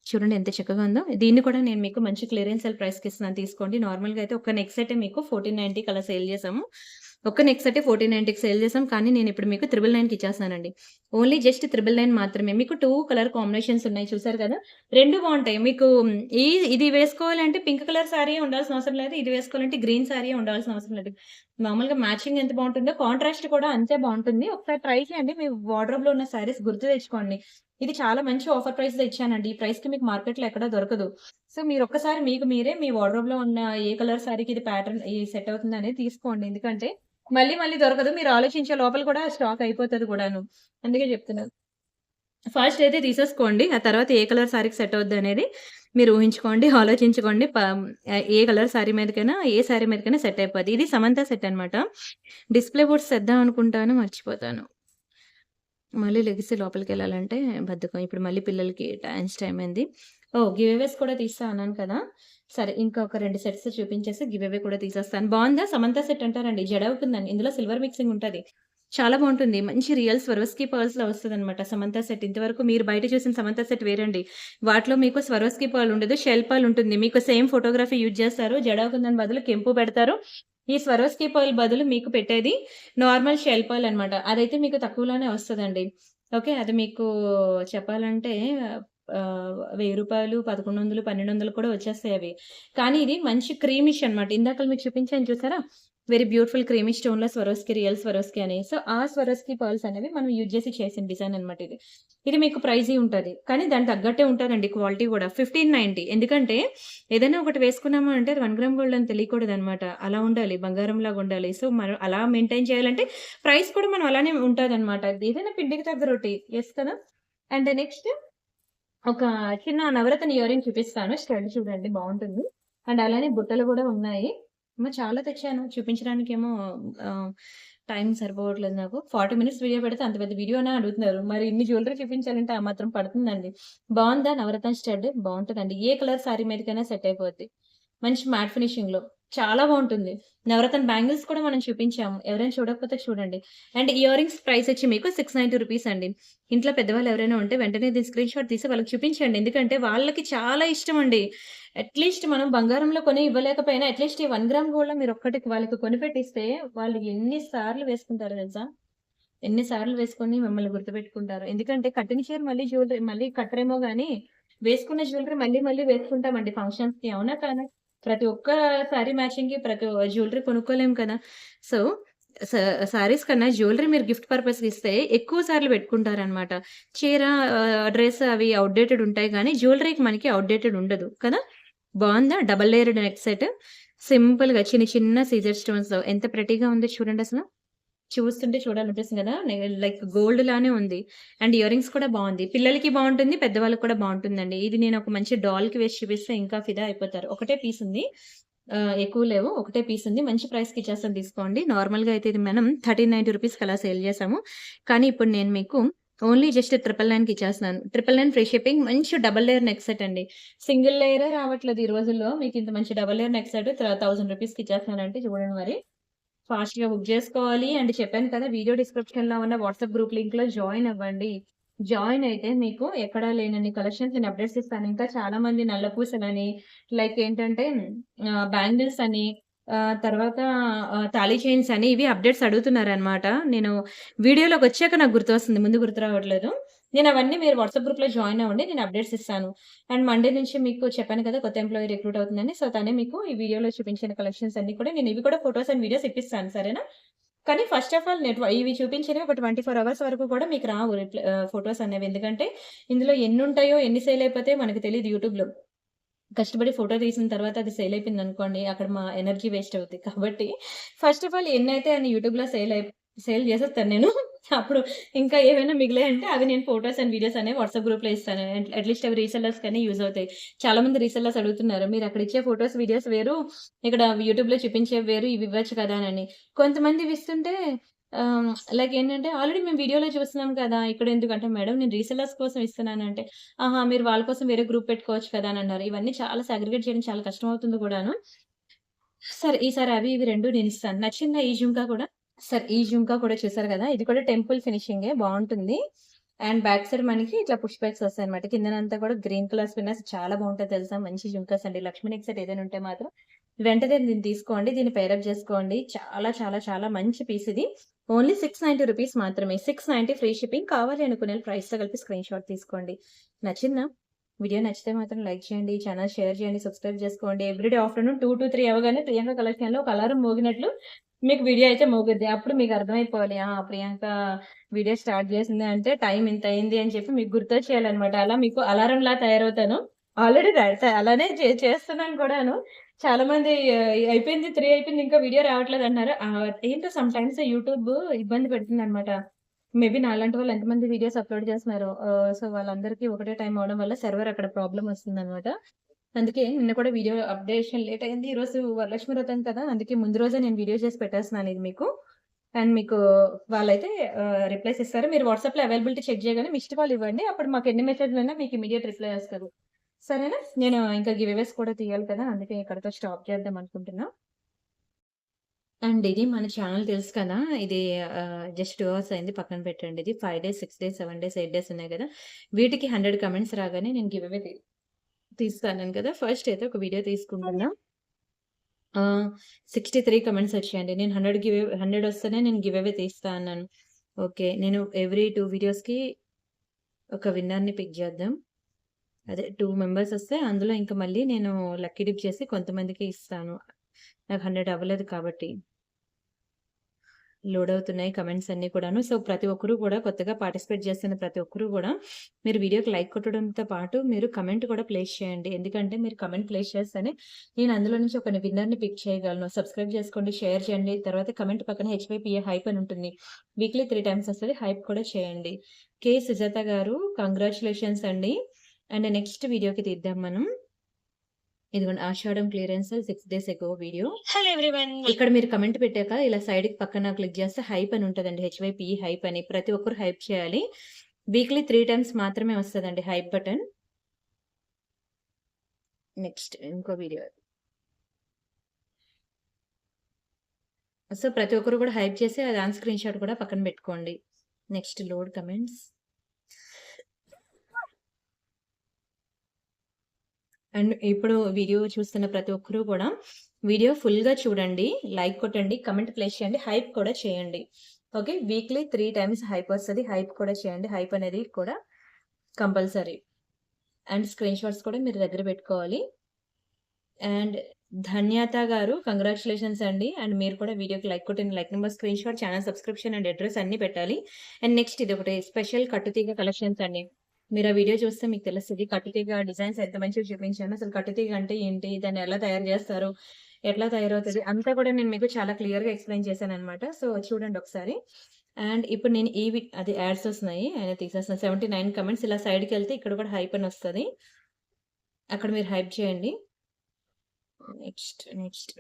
చూడండి ఎంత చక్కగా ఉందో. దీన్ని కూడా నేను మీకు మంచి క్లియరెన్స్ సేల్ ప్రైస్‌కిస్తున్నాను తీసుకోండి. నార్మల్‌గా అయితే ఒక నెక్ సెట్టే మీకు 1490కి అలా సేల్ చేసాము. ఒక్క నెక్ సెట్టే 1490కి సేల్ చేసాం. కానీ నేనిప్పుడు మీకు 999కి ఇచ్చేస్తున్నానండి. ఓన్లీ జస్ట్ 999 మాత్రమే. మీకు 2 కలర్ కాంబినేషన్స్ ఉన్నాయి చూసారు కదా! 2 బావుంటాయి. మీకు ఈ ఇది వేసుకోవాలంటే పింక్ కలర్ సారీయే ఉండాల్సిన అవసరం లేదు. ఇది వేసుకోవాలంటే గ్రీన్ సారీయే ఉండాల్సిన అవసరం లేదు. మామూలుగా మ్యాచింగ్ ఎంత బావుంటుందో కాంట్రాస్ట్ కూడా అంతే బావుంటుంది. ఒకసారి ట్రై చేయండి. మీ వార్డ్‌రోబ్‌లో ఉన్న సారీస్ గుర్తు తెచ్చుకోండి. ఇది చాలా మంచి ఆఫర్ ప్రైస్‌లో ఇచ్చానండి. ఈ ప్రైస్‌కి మీకు మార్కెట్‌లో ఎక్కడ దొరకదు. సో, మీరొక్కసారి మీకు మీరే మీ వార్డ్‌రోబ్‌లో ఉన్న ఏ కలర్ సారీకి ఇది ప్యాటర్న్ సెట్ అవుతుందనేది తీసుకోండి. ఎందుకంటే మళ్ళీ దొరకదు. మీరు ఆలోచించే లోపల కూడా స్టాక్ అయిపోతది కూడాను. అందుకే చెప్తున్నాను. ఫస్ట్ అయితే తీసేసుకోండి. ఆ తర్వాత ఏ కలర్ సారీకి సెట్ అవుద్దనేది మీరు ఊహించుకోండి, ఆలోచించుకోండి. ఏ కలర్ సారీ మీదకైనా, ఏ సారీ మీదకైనా సెట్ అయిపోద్ది. ఇది సమంత సెట్ అన్నమాట. డిస్‌ప్లే బోర్డ్స్ తెద్దాం అనుకుంటాను మర్చిపోతాను. మళ్ళీ లెగిసి లోపలికెళ్ళాలంటే బద్ధకం. ఇప్పుడు మళ్ళీ పిల్లలకి డాన్స్ టైమ్ అయింది. గివ్ అవేస్ కూడా తీస్తా అన్నాను కదా! సరే ఇంకా ఒక 2 సెట్స్ చూపించేసి గివ్ అవే కూడా తీసేస్తాను. బావుందా? సమంత సెట్ అంటారండి. జడ అవుతుందని. ఇందులో సిల్వర్ మిక్సింగ్ ఉంటది. చాలా బావుంటుంది. మంచి రియల్ స్వరోస్కీ పర్ల్స్‌లో వస్తదనమాట సమంత సెట్. ఇంతవరకు మీరు బయట చూసిన సమంత సెట్ వేరండి. వాటిలో మీకు స్వరోస్కీ పర్ల్ ఉండదు. షెల్ పర్ల్ ఉంటుంది. మీకు సేమ్ ఫోటోగ్రఫీ యూజ్ చేస్తారు. జడ అవుతుందని బదులు కెంపు పెడతారు. ఈ స్వరోస్కీ పర్ల్ బదులు మీకు పెట్టేది నార్మల్ షెల్ పర్ల్ అనమాట. అదైతే మీకు తక్కువలోనే వస్తదండి. ఓకే. అది మీకు చెప్పాలంటే రూ. 1000, 1100, 1200 కూడా వచ్చేస్తాయి అవి. కానీ ఇది మంచి క్రీమిష్ అనమాట. ఇందాకల మీకు చూపించాను చూసారా? వెరీ బ్యూటిఫుల్ క్రీమీ స్టోన్‌లో స్వరోస్కీ, రియల్ స్వరోస్కీ అని. సో, ఆ స్వరోస్కీ పర్ల్స్ అనేవి మనం యూజ్ చేసి చేసిన డిజైన్ అనమాట ఇది. ఇది మీకు ప్రైజీ ఉంటది. కానీ దానికి తగ్గట్టే ఉంటదండి క్వాలిటీ గూడా. 1590 ఎందుకంటే ఏదైనా ఒకటి వేసుకున్నాము అంటే అది 1 గ్రామ్ గోల్డ్ అని తెలియకూడదనమాట. అలా ఉండాలి. బంగారంలాగా ఉండాలి. సో, మనం అలా మెయింటైన్ చేయాలంటే ప్రైస్ కూడా మనం అలానే ఉంటదనమాట. ఏదైనా పిండికి తగ్గ రొట్టి. యెస్ కదా! అండ్ నెక్స్ట్ ఒక చిన్న నవరత్న ఇయర్ రింగ్ చూపిస్తాను. స్టడ్ చూడండి బావుంటుంది. అండ్ అలానే బుట్టలు గూడా ఉన్నాయి. చాలా తెచ్చాను. చూపించడానికేమో ఆహ్, టైం సరిపోవట్లేదు నాకు. 40 మినిట్స్ వీడియో పెడితే అంత పెద్ద వీడియోనా అడుగుతున్నారు. మరి ఇన్ని జ్యువెల్లరీ చూపించాలంటే ఆ మాత్రం పడుతుందండి. బావుందా నవరత్న స్టడ్? బావుంటదండి. ఏ కలర్ సారీ మీదకైనా సెట్ అయిపోద్ది. మంచి మ్యాట్ ఫినిషింగ్‌లో. చాలా బావుంటుంది. నవరత్న బ్యాంగిల్స్ కూడా మనం చూపించాము. ఎవరైనా చూడకపోతే చూడండి. అండ్ ఇయర్ రింగ్స్ ప్రైస్ వచ్చి మీకు 690 రూపీస్ అండి. ఇంట్లో పెద్దవాళ్ళు ఎవరైనా ఉంటే వెంటనే దీని స్క్రీన్‌షాట్ తీసి వాళ్ళకి చూపించండి. ఎందుకంటే వాళ్ళకి చాలా ఇష్టమండి. అట్‌లీస్ట్ మనం బంగారంలో కొని ఇవ్వలేకపోయినా అట్‌లీస్ట్ ఈ 1 గ్రామ్ గోల్డ్‌లో మీరొక్కటి వాళ్ళకి కొనిపెట్టిస్తే వాళ్ళు ఎన్ని సార్లు వేసుకుంటారో తెలుసా? ఎన్ని సార్లు వేసుకొని మిమ్మల్ని గుర్తుపెట్టుకుంటారో. ఎందుకంటే కట్టిన చీర మళ్ళీ కట్టరేమో గానీ, వేసుకున్న జ్యువెల్లరీ మళ్ళీ వేసుకుంటామండి ఫంక్షన్స్‌కి. అవునా కాదా? ప్రతి ఒక్క శారీ మ్యాచింగ్‌కి ప్రతి జ్యువెలరీ కొనుక్కోలేము కదా! సో, స శారీస్ కన్నా జ్యువెలరీ మీరు గిఫ్ట్ పర్పస్‌కి ఇస్తే ఎక్కువ సార్లు పెట్టుకుంటారనమాట. చీర డ్రెస్ అవి ఔట్‌డేటెడ్ ఉంటాయి గానీ, జ్యువెలరీకి మనకి ఔట్‌డేటెడ్ ఉండదు కదా! బావుందా? Double layered neck set. సింపుల్‌గా చిన్న చిన్న సీజర్ స్టోన్స్‌తో ఎంత ప్రెటీగా ఉందో చూడండసల. చూస్తుంటే చూడాలనిపిస్తుంది గదా! లైక్ గోల్డ్ లానే ఉంది. అండ్ ఇయర్ రింగ్స్ కూడా బావుంది. పిల్లలకి బావుంటుంది. పెద్దవాళ్ళకి కూడా బావుంటుందండి. ఇది నేను ఒక మంచి డాల్‌కి వేసి చూపిస్తే ఇంకా ఫిదా అయిపోతారు. ఒకటే పీస్ ఉంది. ఎక్కువ లేవు. ఒకటే పీస్ ఉంది. మంచి ప్రైస్‌కి ఇచ్చేస్తాను తీసుకోండి. నార్మల్‌గా అయితే ఇది మనం రూ. 1390కి అలా సేల్ చేసాము. కానీ ఇప్పుడు నేను మీకు ఓన్లీ జస్ట్ 999కి ఇచ్చేస్తున్నాను. 999 ఫ్రీ షిప్పింగ్. మంచి డబుల్ లేయర్ నెక్ సెట్ అండి. సింగిల్ లేయరే రావట్లేదు ఈ రోజుల్లో. మీకు ఇంత మంచి డబుల్ లేయర్ నెక్ సెట్ 1000 రూపీస్‌కి ఇచ్చేస్తున్నానంటే చూడండి మరి. ఫాస్ట్‌గా బుక్ జేసుకోవాలి. అండ్ చెప్పాను కదా! వీడియో డిస్క్రిప్షన్‌లో ఉన్న వాట్సాప్ గ్రూప్ లింక్‌లో జాయిన్ అవ్వండి. జాయిన్ అయితే మీకు ఎక్కడా లేనన్ని కలెక్షన్స్ నేను అప్డేట్స్ ఇస్తాను. ఇంకా చాలా మంది నల్ల పూసలని, లైక్ ఏంటంటే బ్యాంగిల్స్ అని, తర్వాత తాళీ చైన్స్ అని ఇవి అప్డేట్స్ అడుగుతున్నారనమాట. నేను వీడియోలోకొచ్చాక నాకు గుర్తొస్తుంది. ముందు గుర్తు రావట్లేదు. నేనవన్నీ మీరు వాట్సాప్ గ్రూప్‌లో జాయిన్ అవ్వండి. నేను అప్డేట్స్ ఇస్తాను. అండ్ మండే నుంచి మీకు చెప్పాను కదా! కొత్త ఎంప్లాయీ రిక్రూట్ అవుతుందని. సో, తనే మీకు ఈ వీడియోలో చూపించిన కలెక్షన్స్ అన్నీ కూడా నేను ఇవి కూడా ఫోటోస్ అండ్ వీడియోస్ ఇప్పిస్తాను. సరేనా? కానీ ఫస్ట్ ఆఫ్ ఆల్ ఇవి చూపించినవి ఒక 24 అవర్స్ వరకు కూడా మీకు రావు ఫోటోస్ అనేవి. ఎందుకంటే ఇందులో ఎన్నుంటాయో, ఎన్ని సేల్ అయిపోతాయో మనకు తెలీదు యూట్యూబ్‌లో. కష్టపడి ఫోటో తీసిన తర్వాత అది సేల్ అయిపోయిందనుకోండి, అక్కడ మా ఎనర్జీ వేస్ట్ అవుద్ది. కాబట్టి ఫస్ట్ ఆఫ్ ఆల్ ఎన్నైతే అన్ని యూట్యూబ్‌లో సేల్ చేసేస్తాను నేను. అప్పుడు ఇంకా ఏవైనా మిగిలాయంటే అవి నేను ఫోటోస్ అండ్ వీడియోస్ అనేవి వాట్సాప్ గ్రూప్‌లో ఇస్తాను. అట్‌లీస్ట్ అవి రీసెల్లర్స్‌కని యూజ్ అవుతాయి. చాలామంది రీసెల్లర్స్ అడుగుతున్నారు. మీరు అక్కడ ఇచ్చే ఫోటోస్, వీడియోస్ వేరు, ఇక్కడ యూట్యూబ్‌లో చూపించేవి వేరు, ఇవి ఇవ్వచ్చు కదా! అని. కొంతమంది ఇస్తుంటే ఆహ్, లైక్ ఏంటంటే ఆల్రెడీ మేము వీడియోలో చూస్తున్నాం కదా! ఇక్కడెందుకంటే మేడం నేను రీసెల్లర్స్ కోసం ఇస్తున్నానంటే ఆహా! మీరు వాళ్ళ కోసం వేరే గ్రూప్ పెట్టుకోవచ్చు కదా! అని అన్నారు. ఇవన్నీ చాలా సాగ్రిగేట్ చేయడం చాలా కష్టమవుతుంది కూడాను. సరే ఈసారి అవి ఇవి 2 నేనిస్తాను. నచ్చిందా ఈ జుంకా కూడా? సరే ఈ జుంకా కూడా చూసారు కదా! ఇది కూడా టెంపుల్ ఫినిషింగే బావుంటుంది. అండ్ బ్యాక్ సైడ్ మనకి ఇట్లా పుష్ బ్యాక్స్ వస్తాయన్నమాట. కిందనంతా కూడా గ్రీన్ కలర్ స్పిన్నర్స్ చాలా బావుంటది తెలుసా! మంచి జుంకాస్ అండి. లక్ష్మీ నెక్ సెట్ ఏదైనా ఉంటే మాత్రం వెంటనే దీన్ని తీసుకోండి. దీన్ని పెయిరప్ చేసుకోండి. చాలా చాలా చాలా మంచి పీస్ ఇది. ఓన్లీ రూ. 690 మాత్రమే. 690 ఫ్రీ షిప్పింగ్. కావాలి అనుకునేళ్ళు ప్రైస్‌తో కలిపి స్క్రీన్ షాట్ తీసుకోండి. నచ్చిందా? వీడియో నచ్చితే మాత్రం లైక్ చేయండి. ఛానెల్ షేర్ చేయండి. సబ్స్క్రైబ్ చేసుకోండి. ఎవ్రీడే ఆఫ్టర్‌నూన్ 2-3 అవ్వగానే ప్రియాంక కలెక్షన్‌లో ఒక అలారం మోగినట్లు మీకు వీడియో అయితే మోగుద్ది. అప్పుడు మీకు అర్థమైపోవాలి. ఆ! ప్రియాంక వీడియో స్టార్ట్ చేసింది అంటే టైం ఇంత అయింది అని చెప్పి మీకు గుర్తొచ్చేయాలన్నమాట. అలా మీకు అలారంలా తయారవుతాను. ఆల్రెడీ అలానే చేస్తున్నాను కూడాను. చాలామంది అయిపోయింది 3 అయిపోయింది ఇంకా వీడియో రావట్లేదు అంటున్నారు. ఏంటో సమ్‌టైమ్స్ యూట్యూబ్ ఇబ్బంది పెడుతుందన్నమాట. మేబీ నాలాంటి వాళ్ళు ఎంతమంది వీడియోస్ అప్‌లోడ్ చేస్తున్నారో. సో, వాళ్ళందరికీ ఒకటే టైం అవ్వడం వల్ల సర్వర్ అక్కడ ప్రాబ్లమ్ వస్తుందన్నమాట. అందుకే నిన్న కూడా వీడియో అప్డేషన్ లేట్ అయింది. ఈరోజు వరలక్ష్మి వ్రతం కదా! అందుకే ముందు రోజే నేను వీడియో చేసి పెట్టేస్తున్నాను ఇది మీకు. అండ్ మీకు వాళ్ళైతే రిప్లైస్ ఇస్తారు. మీరు వాట్సాప్‌లో అవైలబిలిటీ చెక్ చేయగానే మిస్డ్ కాల్ ఇవ్వండి. అప్పుడు మాకు ఎన్ని మెసేజ్‌లైనా మీకు ఇమ్మీడియేట్ రిప్లై వస్తది. సరేనా? నేను ఇంకా గివ్ అవేస్ కూడా తీయాలి కదా! అందుకే ఇక్కడితో స్టాప్ చేద్దాం అనుకుంటున్నా. అండ్ ఇది మన ఛానెల్ తెలుసు కదా! ఇది జస్ట్ 2 అవర్స్ అయింది. పక్కన పెట్టండి ఇది. 5 డేస్, 6 డేస్, 7 డేస్, 8 డేస్ ఉన్నాయి కదా! వీటికి 100 కమెంట్స్ రాగానే నేను గివ్ అవే తీస్తానన్నాను కదా! ఫస్ట్ అయితే ఒక వీడియో తీసుకుంటున్నా. 63 కమెంట్స్ వచ్చాయండి. నేను 100 వస్తేనే నేను గివ్ అవే తీస్తా అన్నాను. ఓకే. నేను ఎవ్రీ 2 వీడియోస్‌కి ఒక విన్నర్‌ని పిక్ చేద్దాం. అదే 2 మెంబర్స్ వస్తే అందులో ఇంక మళ్ళీ నేను లక్కీ డిప్ చేసి కొంతమందికి ఇస్తాను. నాకు 100 అవ్వలేదు కాబట్టి. లోడ్ అవుతున్నాయి కమెంట్స్ అన్నీ కూడాను. సో, ప్రతి ఒక్కరు కూడా కొత్తగా పార్టిసిపేట్ చేస్తున్న ప్రతి ఒక్కరు కూడా మీరు వీడియోకి లైక్ కొట్టడంతో పాటు మీరు కమెంట్ కూడా ప్లేస్ చేయండి. ఎందుకంటే మీరు కమెంట్ ప్లేస్ చేస్తేనే నేను అందులో నుంచి ఒక విన్నర్‌ని పిక్ చేయగలను. సబ్స్క్రైబ్ చేసుకోండి, షేర్ చేయండి. తర్వాత కమెంట్ పక్కన హెచ్‌వైపీఏ హైప్ అని ఉంటుంది. వీక్లీ 3 టైమ్స్ వస్తది. హైప్ కూడా చేయండి. కే. సుజాత గారు కంగ్రాచ్యులేషన్స్ అండి. అండ్ నెక్స్ట్ వీడియోకి తీద్దాం మనం. ఇదిగోండి Ashadam clearance 6 days ago video. Hello everyone. ఇక్కడ మీరు కమెంట్ పెట్టాక ఇలా సైడ్‌కి పక్కన క్లిక్ చేస్తే హైప్ అని ఉంటదండి. హెచ్‌వైపీఈ హైప్ అని. ప్రతి ఒక్కరు హైప్ చేయాలి. వీక్లీ 3 టైమ్స్ మాత్రమే వస్తదండి హైప్ బటన్. నెక్స్ట్ ఇంకో వీడియో. సో, ప్రతి ఒక్కరు కూడా హైప్ చేసి దాని స్క్రీన్ షాట్ కూడా పక్కన పెట్టుకోండి. Next load comments. అండ్ ఇప్పుడు వీడియో చూస్తున్న ప్రతి ఒక్కరు కూడా వీడియో ఫుల్‌గా చూడండి. లైక్ కొట్టండి. కామెంట్ ప్లేస్ చేయండి. హైప్ కూడా చేయండి. ఓకే. వీక్లీ 3 టైమ్స్ హైప్ వస్తది. హైప్ కూడా చేయండి. హైప్ అనేది కూడా కంపల్సరీ. అండ్ స్క్రీన్ షాట్స్ కూడా మీరు దగ్గర పెట్టుకోవాలి. అండ్ ధన్యత గారు కంగ్రాచ్యులేషన్స్ అండి. అండ్ మీరు కూడా వీడియోకి లైక్ కొట్టిన like number, screenshot, channel subscription and address అన్నీ పెట్టాలి. అండ్ నెక్స్ట్ ఇదొకటి స్పెషల్ కట్టుతీగ కలెక్షన్స్ అండి. మీరు ఆ వీడియో చూస్తే మీకు తెలుస్తది. కట్టుతీగ డిజైన్స్ ఎంత మంచిగా చూపించానో. అసలు కట్టుతీగ అంటే ఏంటి? దాన్ని ఎలా తయారు చేస్తారు? ఎట్లా తయారవుతది? అంతా కూడా నేను మీకు చాలా క్లియర్‌గా ఎక్స్‌ప్లెయిన్ చేశాననమాట. సో, చూడండి ఒకసారి. అండ్ ఇప్పుడు నేను అది యాడ్స్ వస్తున్నాయి. ఆయన తీసేస్తున్నా. 79 కమెంట్స్ ఇలా సైడ్‌కెళ్తే ఇక్కడ కూడా హైప్ అని వస్తది. అక్కడ మీరు హైప్ చేయండి. నెక్స్ట్.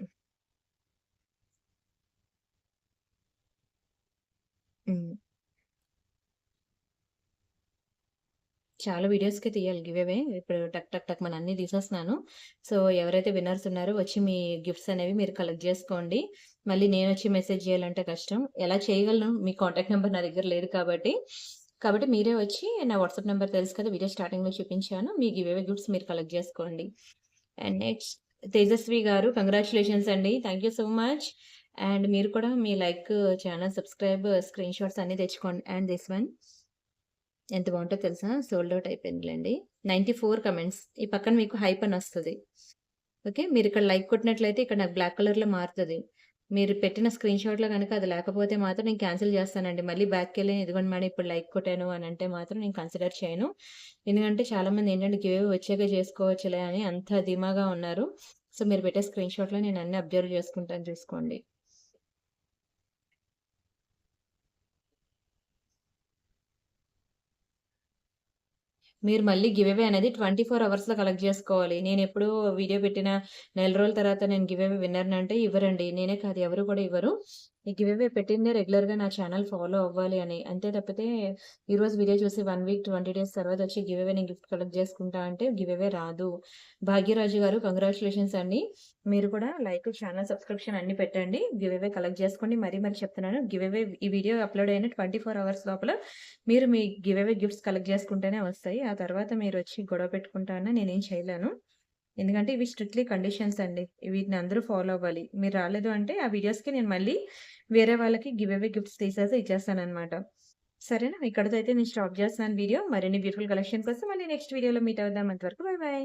హ్మ్. చాలా వీడియోస్‌కి తీయాలి గివ్ అవే. ఇప్పుడు టక్ టక్ టక్ మన అన్నీ తీసేస్తున్నాను. సో, ఎవరైతే విన్నర్స్ ఉన్నారో వచ్చి మీ గిఫ్ట్స్ అనేవి మీరు కలెక్ట్ జేసుకోండి. మళ్ళీ నేనొచ్చి మెసేజ్ జేయాలంటే కష్టం. ఎలా చేయగలను? మీ కాంటాక్ట్ నంబర్ నా దగ్గర లేదు కాబట్టి. కాబట్టి మీరే వచ్చి నా వాట్సాప్ నంబర్ తెలుసు కదా! వీడియో స్టార్టింగ్‌లో చూపించాను. మీ గివ్ అవే గిఫ్ట్స్ మీరు కలెక్ట్ జేసుకోండి. అండ్ నెక్స్ట్ తేజస్వి గారు కంగ్రాచ్యులేషన్స్ అండి. Thank you so much. And మీరు కూడా మీ లైక్, ఛానెల్ సబ్స్క్రైబ్, స్క్రీన్‌షాట్స్ అన్నీ తెచ్చుకోండి. అండ్ దిస్ వన్ ఎంత బావుంటదో తెలుసా? సోల్డ్ ఔట్ అయిపోయిందిలెండి. 94 కమెంట్స్. ఈ పక్కన మీకు హైప్ అనొస్తది. ఓకే. మీరిక్కడ లైక్ కొట్టినట్లయితే ఇక్కడ నాకు బ్లాక్ కలర్‌లో మారుతది. మీరు పెట్టిన స్క్రీన్‌షాట్‌లో గనక అది లేకపోతే మాత్రం నేను క్యాన్సిల్ జేస్తానండి. మళ్ళీ బ్యాక్‌కెళ్ళి ఇదిగోండి మేడం ఇప్పుడు లైక్ కొట్టాను అనంటే మాత్రం నేను కన్సిడర్ చేయను. ఎందుకంటే చాలామంది ఏంటంటే గివ్ అవే వచ్చాక చేసుకోవచ్చులే అని అంత ధీమాగా ఉన్నారు. సో, మీరు పెట్టే స్క్రీన్‌షాట్‌లో నేను అన్నీ అబ్జర్వ్ చేసుకుంటాను చూసుకోండి. మీరు మళ్ళీ గివ్ అవే అనేది 24 అవర్స్‌లో కలెక్ట్ జేసుకోవాలి. నేనెప్పుడో వీడియో పెట్టిన నెల రోజుల తర్వాత నేను గివ్ అవే విన్నర్‌నంటే ఇవ్వరండి. నేనే కాదు ఎవరు కూడా ఇవ్వరు. ఈ గివ్ అవే పెట్టిందే రెగ్యులర్‌గా నా ఛానెల్ ఫాలో అవ్వాలి అని. అంతే తప్పితే ఈరోజు వీడియో చూసి 1 వీక్, 20 డేస్ తర్వాత వచ్చి గివ్ అవే నేను గిఫ్ట్ కలెక్ట్ జేసుకుంటా అంటే గివ్ అవే రాదు. భాగ్యరాజు గారు కంగ్రాచ్యులేషన్స్ అండి. మీరు కూడా లైక్, ఛానెల్ సబ్స్క్రిప్షన్ అన్నీ పెట్టండి. గివ్ అవే కలెక్ట్ జేసుకోండి. మరీ చెప్తున్నాను. గివ్ అవే ఈ వీడియో అప్‌లోడ్ అయిన 24 అవర్స్ లోపల మీరు మీ గివ్ అవే గిఫ్ట్స్ కలెక్ట్ చేసుకుంటేనే వస్తాయి. ఆ తర్వాత మీరొచ్చి గొడవ పెట్టుకుంటా అన్నా నేనేం చేయలేను. ఎందుకంటే ఇవి స్ట్రిక్ట్‌లీ కండిషన్స్ అండి. వీటిని అందరూ ఫాలో అవ్వాలి. మీరు రాలేదు అంటే ఆ వీడియోస్‌కి నేను మళ్ళీ వేరే వాళ్ళకి గివ్ అవే గిఫ్ట్స్ తీసేసి ఇచ్చేస్తాననమాట. సరేనా? ఇక్కడితో అయితే నేను స్టాప్ చేస్తున్నాను వీడియో. మరిన్ని బ్యూటిఫుల్ కలెక్షన్ కోసం మళ్ళీ నెక్స్ట్ వీడియోలో మీట్ అవుదాం. అంతవరకు బై బై.